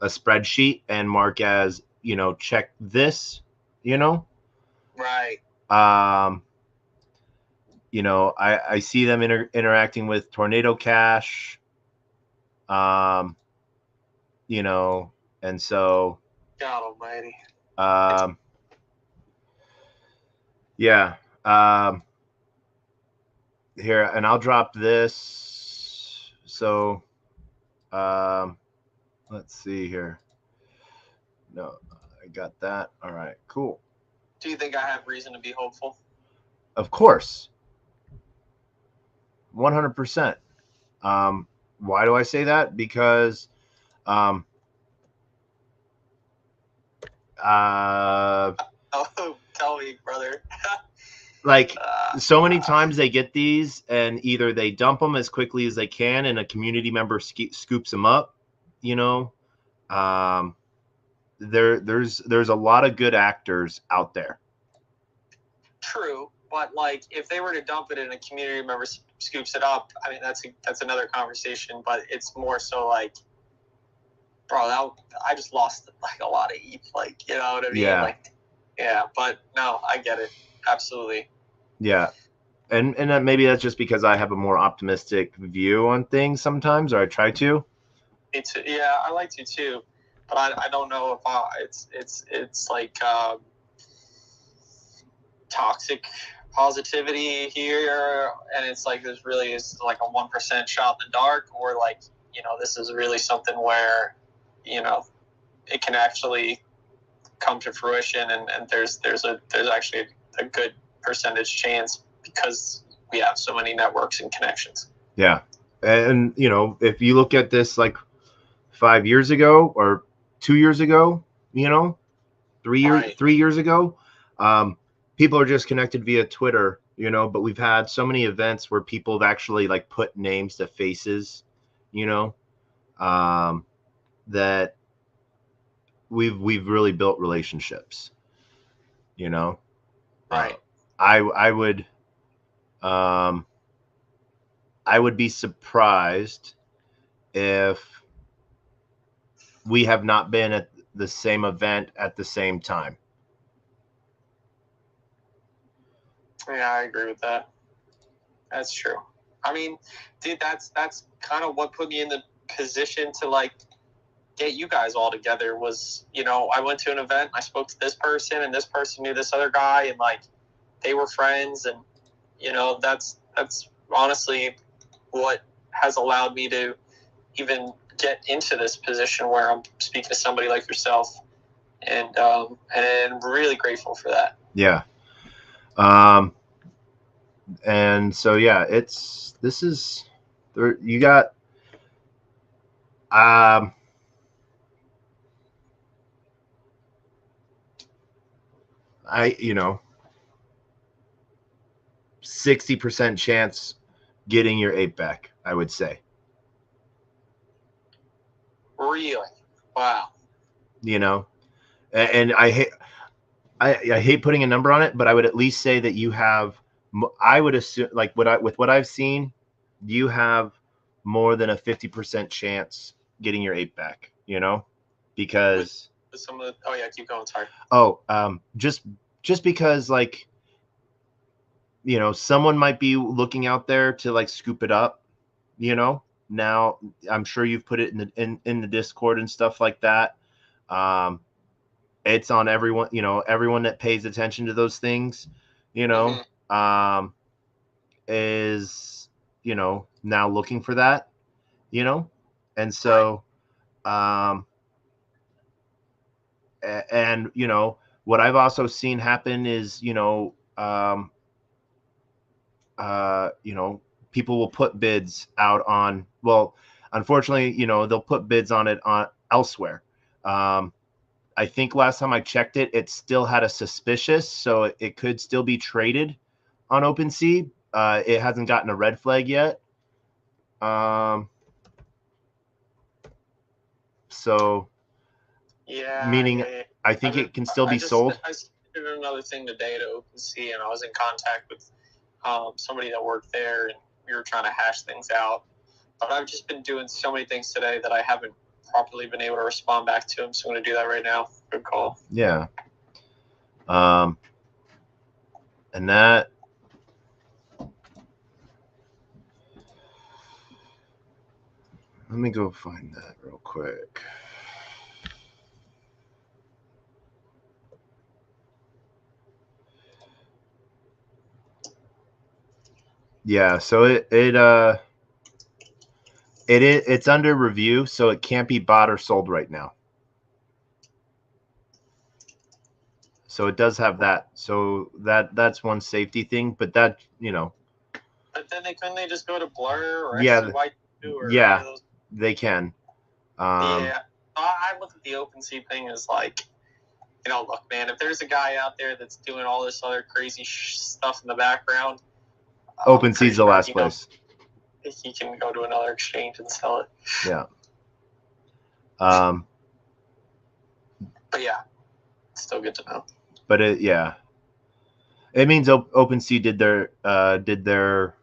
S1: spreadsheet and mark as, check this,
S2: Right.
S1: I see them interacting with Tornado Cash, and so
S2: God almighty.
S1: Yeah. Here, and I'll drop this. So, let's see here. No, I got that. All right, cool.
S2: Do you think I have reason to be hopeful?
S1: Of course. 100%. Why do I say that? Because,
S2: oh, tell me, brother.
S1: Like so many times they get these and either they dump them as quickly as they can and a community member scoops them up, there's a lot of good actors out there.
S2: True, but like if they were to dump it and a community member scoops it up, I mean that's another conversation. But it's more so like, bro, I just lost like a lot of ETH, like you know what I mean?
S1: Yeah.
S2: Like, yeah. But no, I get it absolutely.
S1: Yeah, and maybe that's just because I have a more optimistic view on things sometimes, or I try to.
S2: Me too. Yeah, I like to too, but I don't know if it's like toxic positivity here, and it's like there's really is like a 1% shot in the dark, or like this is really something where it can actually come to fruition, and there's actually a good percentage chance because we have so many networks and connections.
S1: Yeah, and if you look at this like 5 years ago or 2 years ago, 3 years
S2: Right.
S1: 3 years ago, people are just connected via Twitter, but we've had so many events where people have actually like put names to faces, that we've really built relationships,
S2: Right.
S1: I would be surprised if we have not been at the same event at the same time.
S2: Yeah, I agree with that. That's true. I mean, dude, that's kind of what put me in the position to like get you guys all together. Was, you know, I went to an event, I spoke to this person, and this person knew this other guy, and like they were friends, and you know, that's honestly what has allowed me to even get into this position where I'm speaking to somebody like yourself, and really grateful for that.
S1: Yeah. And so yeah, you got you know, 60% chance getting your 8 back, I would say.
S2: Really? Wow.
S1: You know, and I hate putting a number on it, but I would at least say that you have, I would assume, like with what I've seen, you have more than a 50% chance getting your 8 back, you know, because
S2: with some of the, oh yeah, keep going. Sorry.
S1: Oh, just because, like, you know, someone might be looking out there to like scoop it up, you know. Now I'm sure you've put it in the Discord and stuff like that. It's on everyone, you know, everyone that pays attention to those things, you know, is, you know, now looking for that, you know. And so and you know, what I've also seen happen is, you know, you know, people will put bids out on, well, unfortunately, you know, they'll put bids on it on elsewhere. I think last time I checked it, it still had a suspicious, so it could still be traded on OpenSea. It hasn't gotten a red flag yet. So
S2: yeah,
S1: meaning
S2: yeah.
S1: I think it can still be sold.
S2: I did another thing today to OpenSea, and I was in contact with somebody that worked there, and we were trying to hash things out. But I've just been doing so many things today that I haven't properly been able to respond back to him. So I'm going to do that right now. Good call.
S1: Yeah. And that, let me go find that real quick. Yeah, so it's under review, so it can't be bought or sold right now. So it does have that. So that's one safety thing, but that, you know.
S2: But then couldn't they just go to Blur or
S1: yeah,
S2: XY2 or
S1: yeah,
S2: any of those?
S1: They can.
S2: Yeah, I look at the OpenSea thing as like, you know, look, man, if there's a guy out there that's doing all this other crazy stuff in the background,
S1: OpenSea's the last place.
S2: He can go to another exchange and sell it.
S1: Yeah.
S2: But yeah, it's still good to know.
S1: But it means OpenSea did their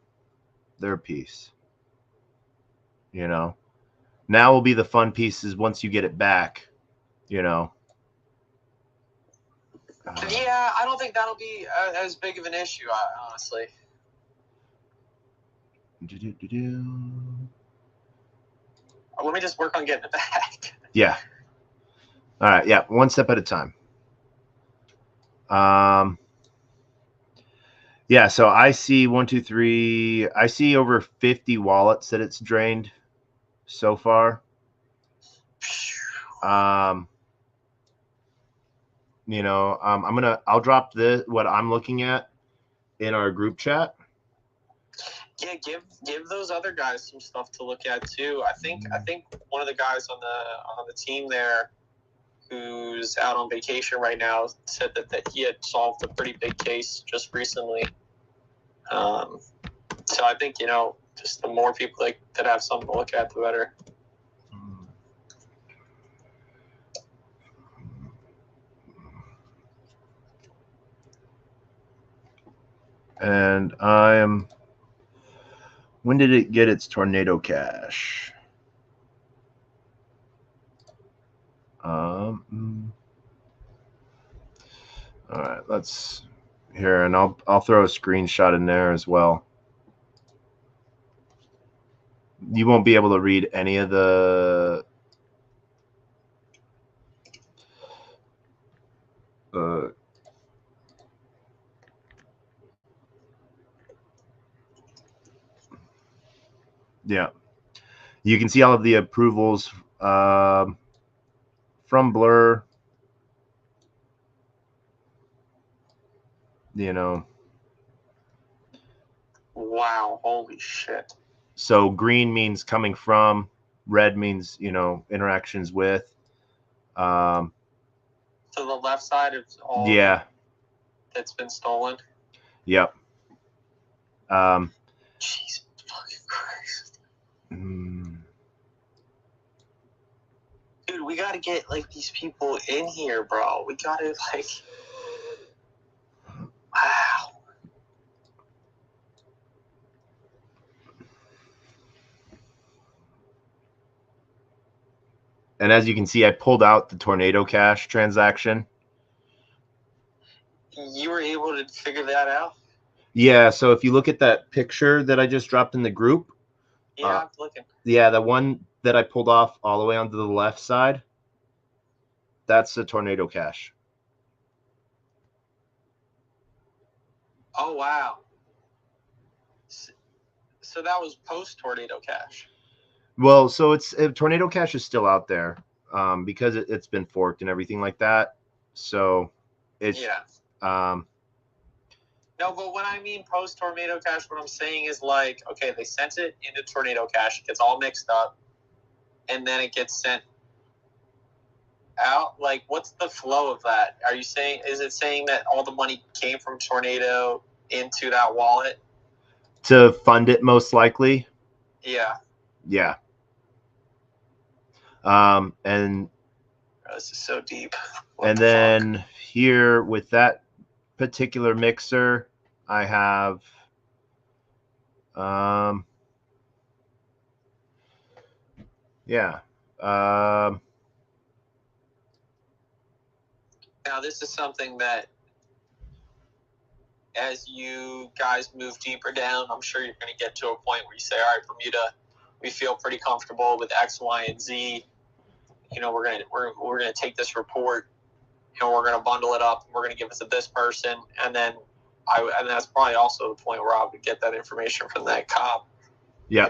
S1: piece. You know, now will be the fun pieces once you get it back. You know.
S2: Yeah, I don't think that'll be as big of an issue, honestly. Let me just work on getting it back.
S1: Yeah. All right. Yeah. One step at a time. Yeah. So I see 1, 2, 3. I see over 50 wallets that it's drained so far. You know, I'll drop what I'm looking at in our group chat.
S2: Yeah, give those other guys some stuff to look at too. I think one of the guys on the team there, who's out on vacation right now, said that he had solved a pretty big case just recently. So I think, you know, just the more people that have something to look at, the better.
S1: And I am. When did it get its tornado cache? All right, let's here, and I'll throw a screenshot in there as well. You won't be able to read any of the yeah. You can see all of the approvals from Blur. You know.
S2: Wow, holy shit.
S1: So green means coming from, red means, interactions with.
S2: So the left side is all
S1: Yeah.
S2: That's been stolen?
S1: Yep.
S2: Jesus fucking Christ. Dude, we gotta get, like, these people in here, bro. We gotta, like... Wow.
S1: And as you can see, I pulled out the tornado cache transaction.
S2: You were able to figure that out?
S1: Yeah, so if you look at that picture that I just dropped in the group.
S2: Yeah, I'm looking.
S1: Yeah, the one that I pulled off all the way onto the left side, that's the tornado cache.
S2: Oh, wow. So that was post-tornado cache.
S1: Well, so tornado cache is still out there because it's been forked and everything like that. So it's
S2: no, but when I mean post-tornado cache, what I'm saying is, like, okay, they sent it into tornado cache, it gets all mixed up, and then it gets sent out. Like, what's the flow of that? Are you saying, is it saying that all the money came from tornado into that wallet?
S1: To fund it, most likely.
S2: Yeah.
S1: Yeah. And
S2: this is so deep.
S1: And then here with that particular mixer, I have
S2: now this is something that, as you guys move deeper down, I'm sure you're going to get to a point where you say, all right, Bermuda, we feel pretty comfortable with X, Y, and Z. We're gonna take this report and we're gonna bundle it up and we're gonna give it to this person, and then that's probably also the point where I would get that information from that cop.
S1: Yeah.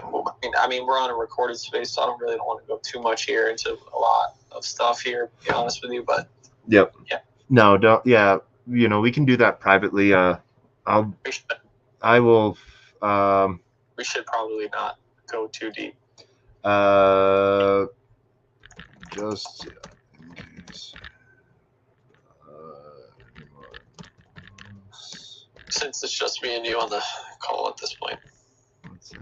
S2: I mean, we're on a recorded space, so I don't want to go too much here into a lot of stuff here, to be honest with you, but
S1: yep.
S2: Yeah.
S1: No, don't. Yeah, we can do that privately. I will.
S2: We should probably not go too deep.
S1: Just in case.
S2: Since it's just me and you on the call at this point.
S1: What's that?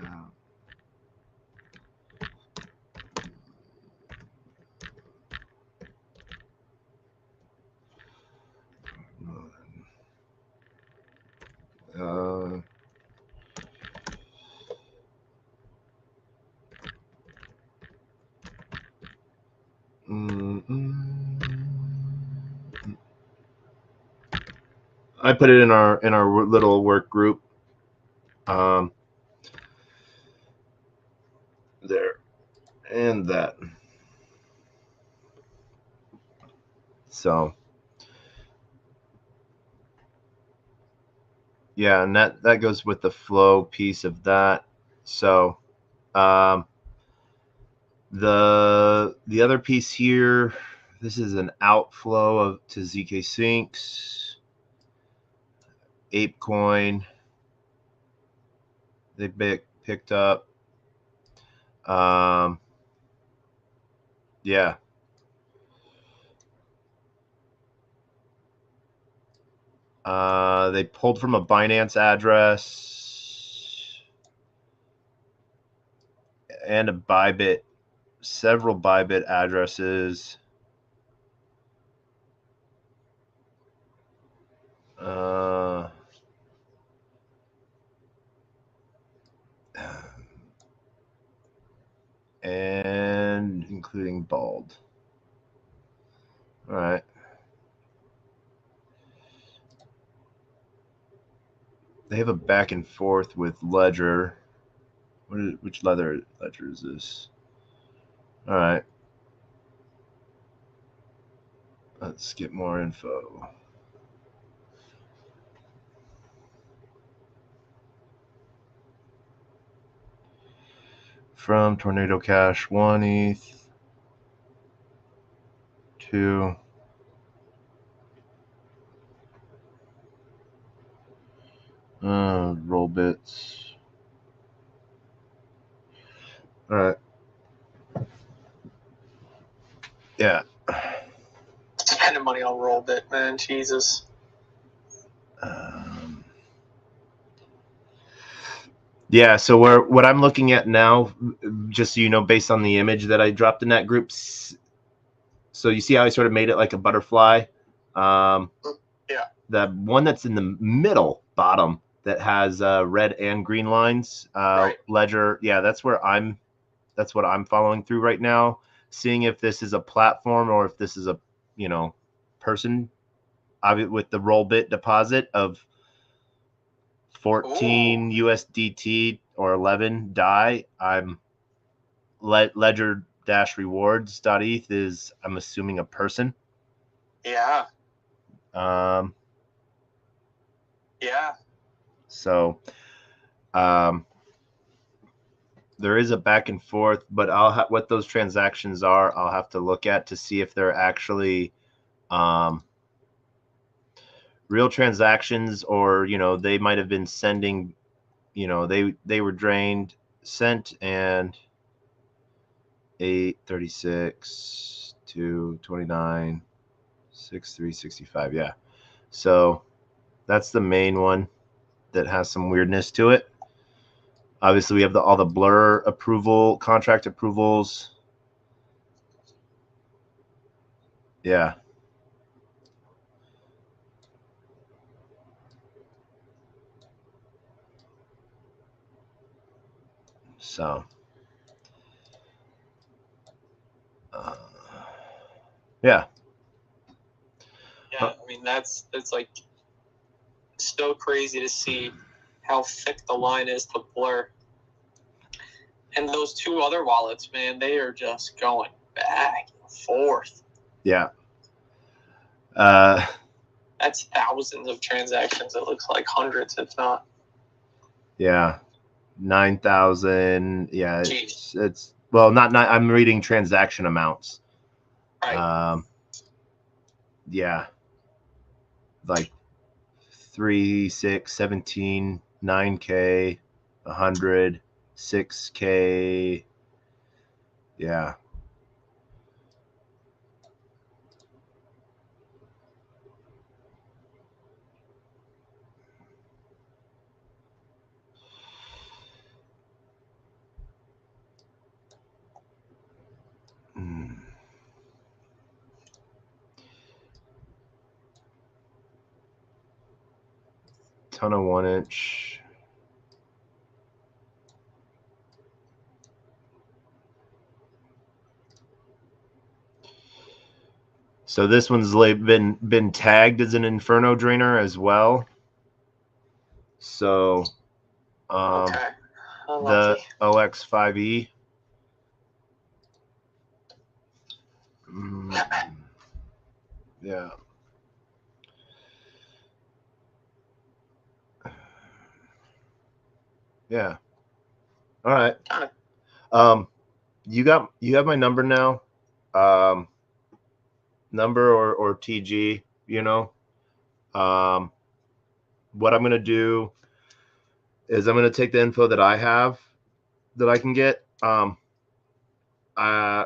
S1: I put it in our little work group. There and that. So yeah, and that goes with the flow piece of that. So the other piece here, this is an outflow to ZK Syncs, ApeCoin. They picked up. Yeah. They pulled from a Binance address and a Bybit, several Bybit addresses. including bald. All right. They have a back and forth with ledger. Which ledger is this? All right. Let's get more info. From Tornado Cash, 1 ETH, 2. Roll bits. All right. Yeah.
S2: Spending money on roll bit, man. Jesus.
S1: Yeah, so what I'm looking at now, just so you know, based on the image that I dropped in that group, so you see how I sort of made it like a butterfly?
S2: Yeah.
S1: The one that's in the middle bottom that has red and green lines,
S2: Right.
S1: ledger. Yeah, that's what I'm following through right now, seeing if this is a platform or if this is a, person, with the roll bit deposit of 14 USDT or 11 DAI. I'm ledger-rewards.eth is, I'm assuming, a person.
S2: Yeah.
S1: Yeah. So, there is a back and forth, but what those transactions are, I'll have to look at to see if they're actually real transactions, or they might have been sending, they were drained, sent, and 836 to 29 6365. Yeah, so that's the main one that has some weirdness to it. Obviously, we have all the blur approval, contract approvals. Yeah. So, yeah.
S2: Yeah, I mean, that's like so crazy to see how thick the line is to blur. And those two other wallets, man, they are just going back and forth.
S1: Yeah.
S2: That's thousands of transactions. It looks like hundreds, if not.
S1: Yeah. 9,000. Yeah. It's well, not I'm reading transaction amounts.
S2: Right.
S1: Yeah. Like 3, 6, 17, 9K, 100, 6K. Yeah. Ton of 1-inch. So this one's been tagged as an Inferno drainer as well. So
S2: Okay.
S1: the OX5E. Yeah. Yeah. All right. You have my number now. Number or TG, what I'm going to do is I'm going to take the info that I have that I can get. I'm going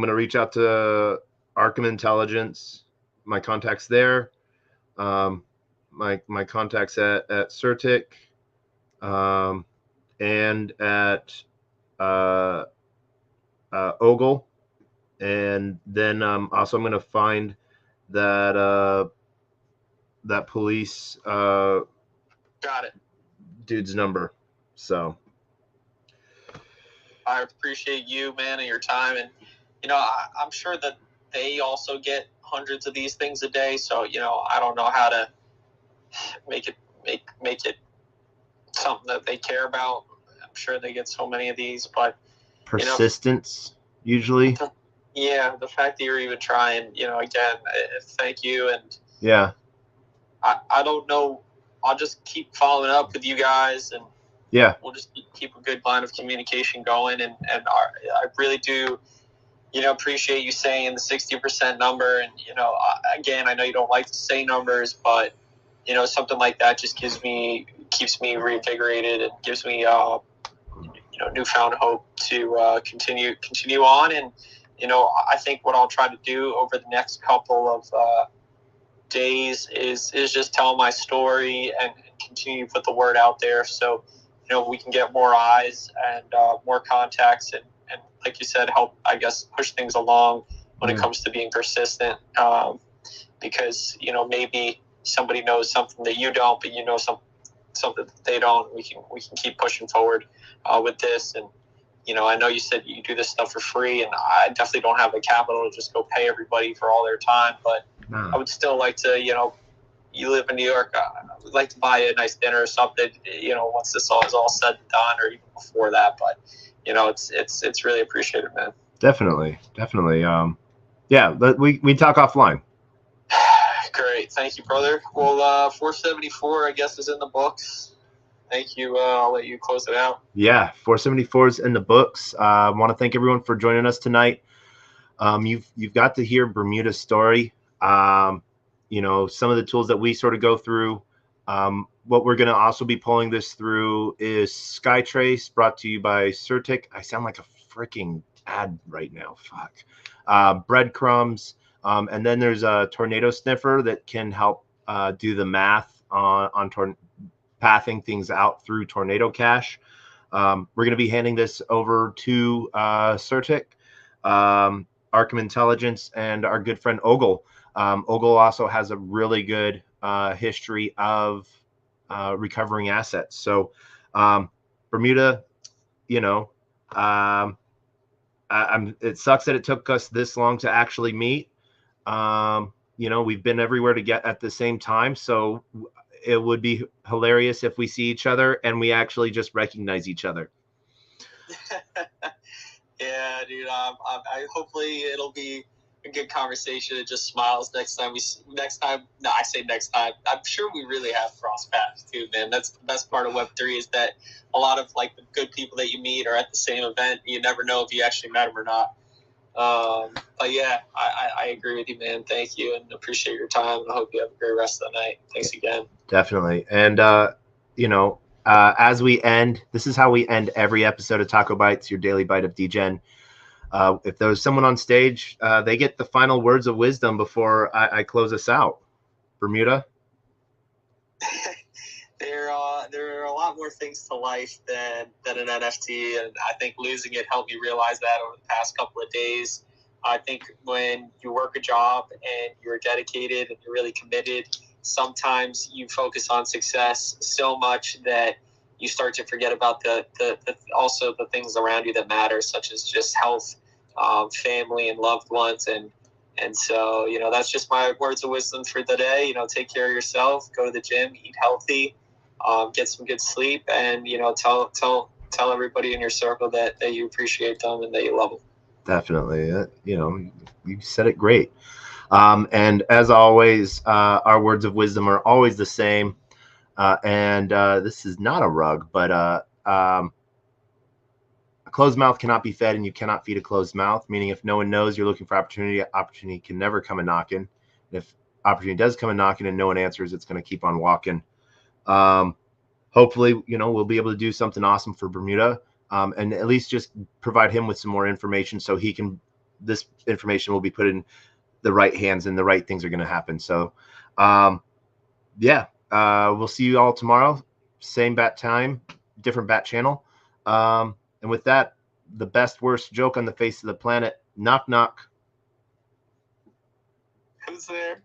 S1: to reach out to Arkham Intelligence, my contacts there, my contacts at Certic, and at Ogle, and then also I'm going to find that police
S2: got it
S1: dude's number. So
S2: I appreciate you, man, and your time. And, I'm sure that they also get hundreds of these things a day. So, I don't know how to make it something that they care about. I'm sure they get so many of these, but
S1: persistence usually.
S2: Yeah, the fact that you're even trying, again, thank you. And
S1: yeah,
S2: I don't know. I'll just keep following up with you guys, and we'll just keep a good line of communication going. And I really do, appreciate you saying the 60% number. And, again, I know you don't like to say numbers, but, something like that just keeps me reinvigorated and gives me, newfound hope to continue on. And, I think what I'll try to do over the next couple of days is just tell my story and continue to put the word out there. So, we can get more eyes and more contacts and like you said, help, I guess, push things along when it comes to being persistent. Because, maybe somebody knows something that you don't, but something that they don't. We can keep pushing forward with this. And, I know you said you do this stuff for free, and I definitely don't have the capital to just go pay everybody for all their time. But I would still like to, you live in New York, I would like to buy you a nice dinner or something, once this all is all said and done, or even before that. But, it's really appreciated, man.
S1: Definitely. Yeah, but we talk offline.
S2: Great. Thank you, brother. Well, 474, I guess, is in the books. Thank you. I'll let you close it out.
S1: Yeah, 474 is in the books. I want to thank everyone for joining us tonight. You've got to hear Bermuda's story. Some of the tools that we sort of go through. What we're going to also be pulling this through is Skytrace, brought to you by Certic. I sound like a freaking ad right now. Fuck. Breadcrumbs. And then there's a tornado sniffer that can help do the math on pathing things out through Tornado Cache. We're going to be handing this over to Certic, Arkham Intelligence, and our good friend Ogle. Ogle also has a really good history of recovering assets. So Bermuda, it sucks that it took us this long to actually meet. We've been everywhere to get at the same time. So it would be hilarious if we see each other and we actually just recognize each other.
S2: Yeah, dude. I hopefully it'll be a good conversation. It just smiles next time. No, I say next time. I'm sure we really have cross paths too, man. That's the best part of Web3 is that a lot of like the good people that you meet are at the same event. You never know if you actually met them or not. But yeah, I agree with you, man. Thank you and appreciate your time. I hope you have a great rest of the night. Thanks again.
S1: Definitely. And, as we end, this is how we end every episode of TacoBytes, your daily bite of Degen. If there was someone on stage, they get the final words of wisdom before I close us out. Bermuda?
S2: There are a lot more things to life than an NFT, and I think losing it helped me realize that over the past couple of days. I think when you work a job and you're dedicated and you're really committed, sometimes you focus on success so much that you start to forget about also the things around you that matter, such as just health, family, and loved ones. And so, that's just my words of wisdom for the day. Take care of yourself, go to the gym, eat healthy, get some good sleep, and, tell everybody in your circle that you appreciate them and that you love them.
S1: Definitely. You said it great. And as always, our words of wisdom are always the same. And this is not a rug, but a closed mouth cannot be fed, and you cannot feed a closed mouth, meaning if no one knows you're looking for opportunity can never come a knocking. If opportunity does come a knocking and no one answers, it's going to keep on walking. Hopefully, we'll be able to do something awesome for Bermuda, and at least just provide him with some more information so this information will be put in the right hands and the right things are going to happen. So, we'll see you all tomorrow. Same bat time, different bat channel. And with that, the best, worst joke on the face of the planet. Knock, knock.
S2: Who's there?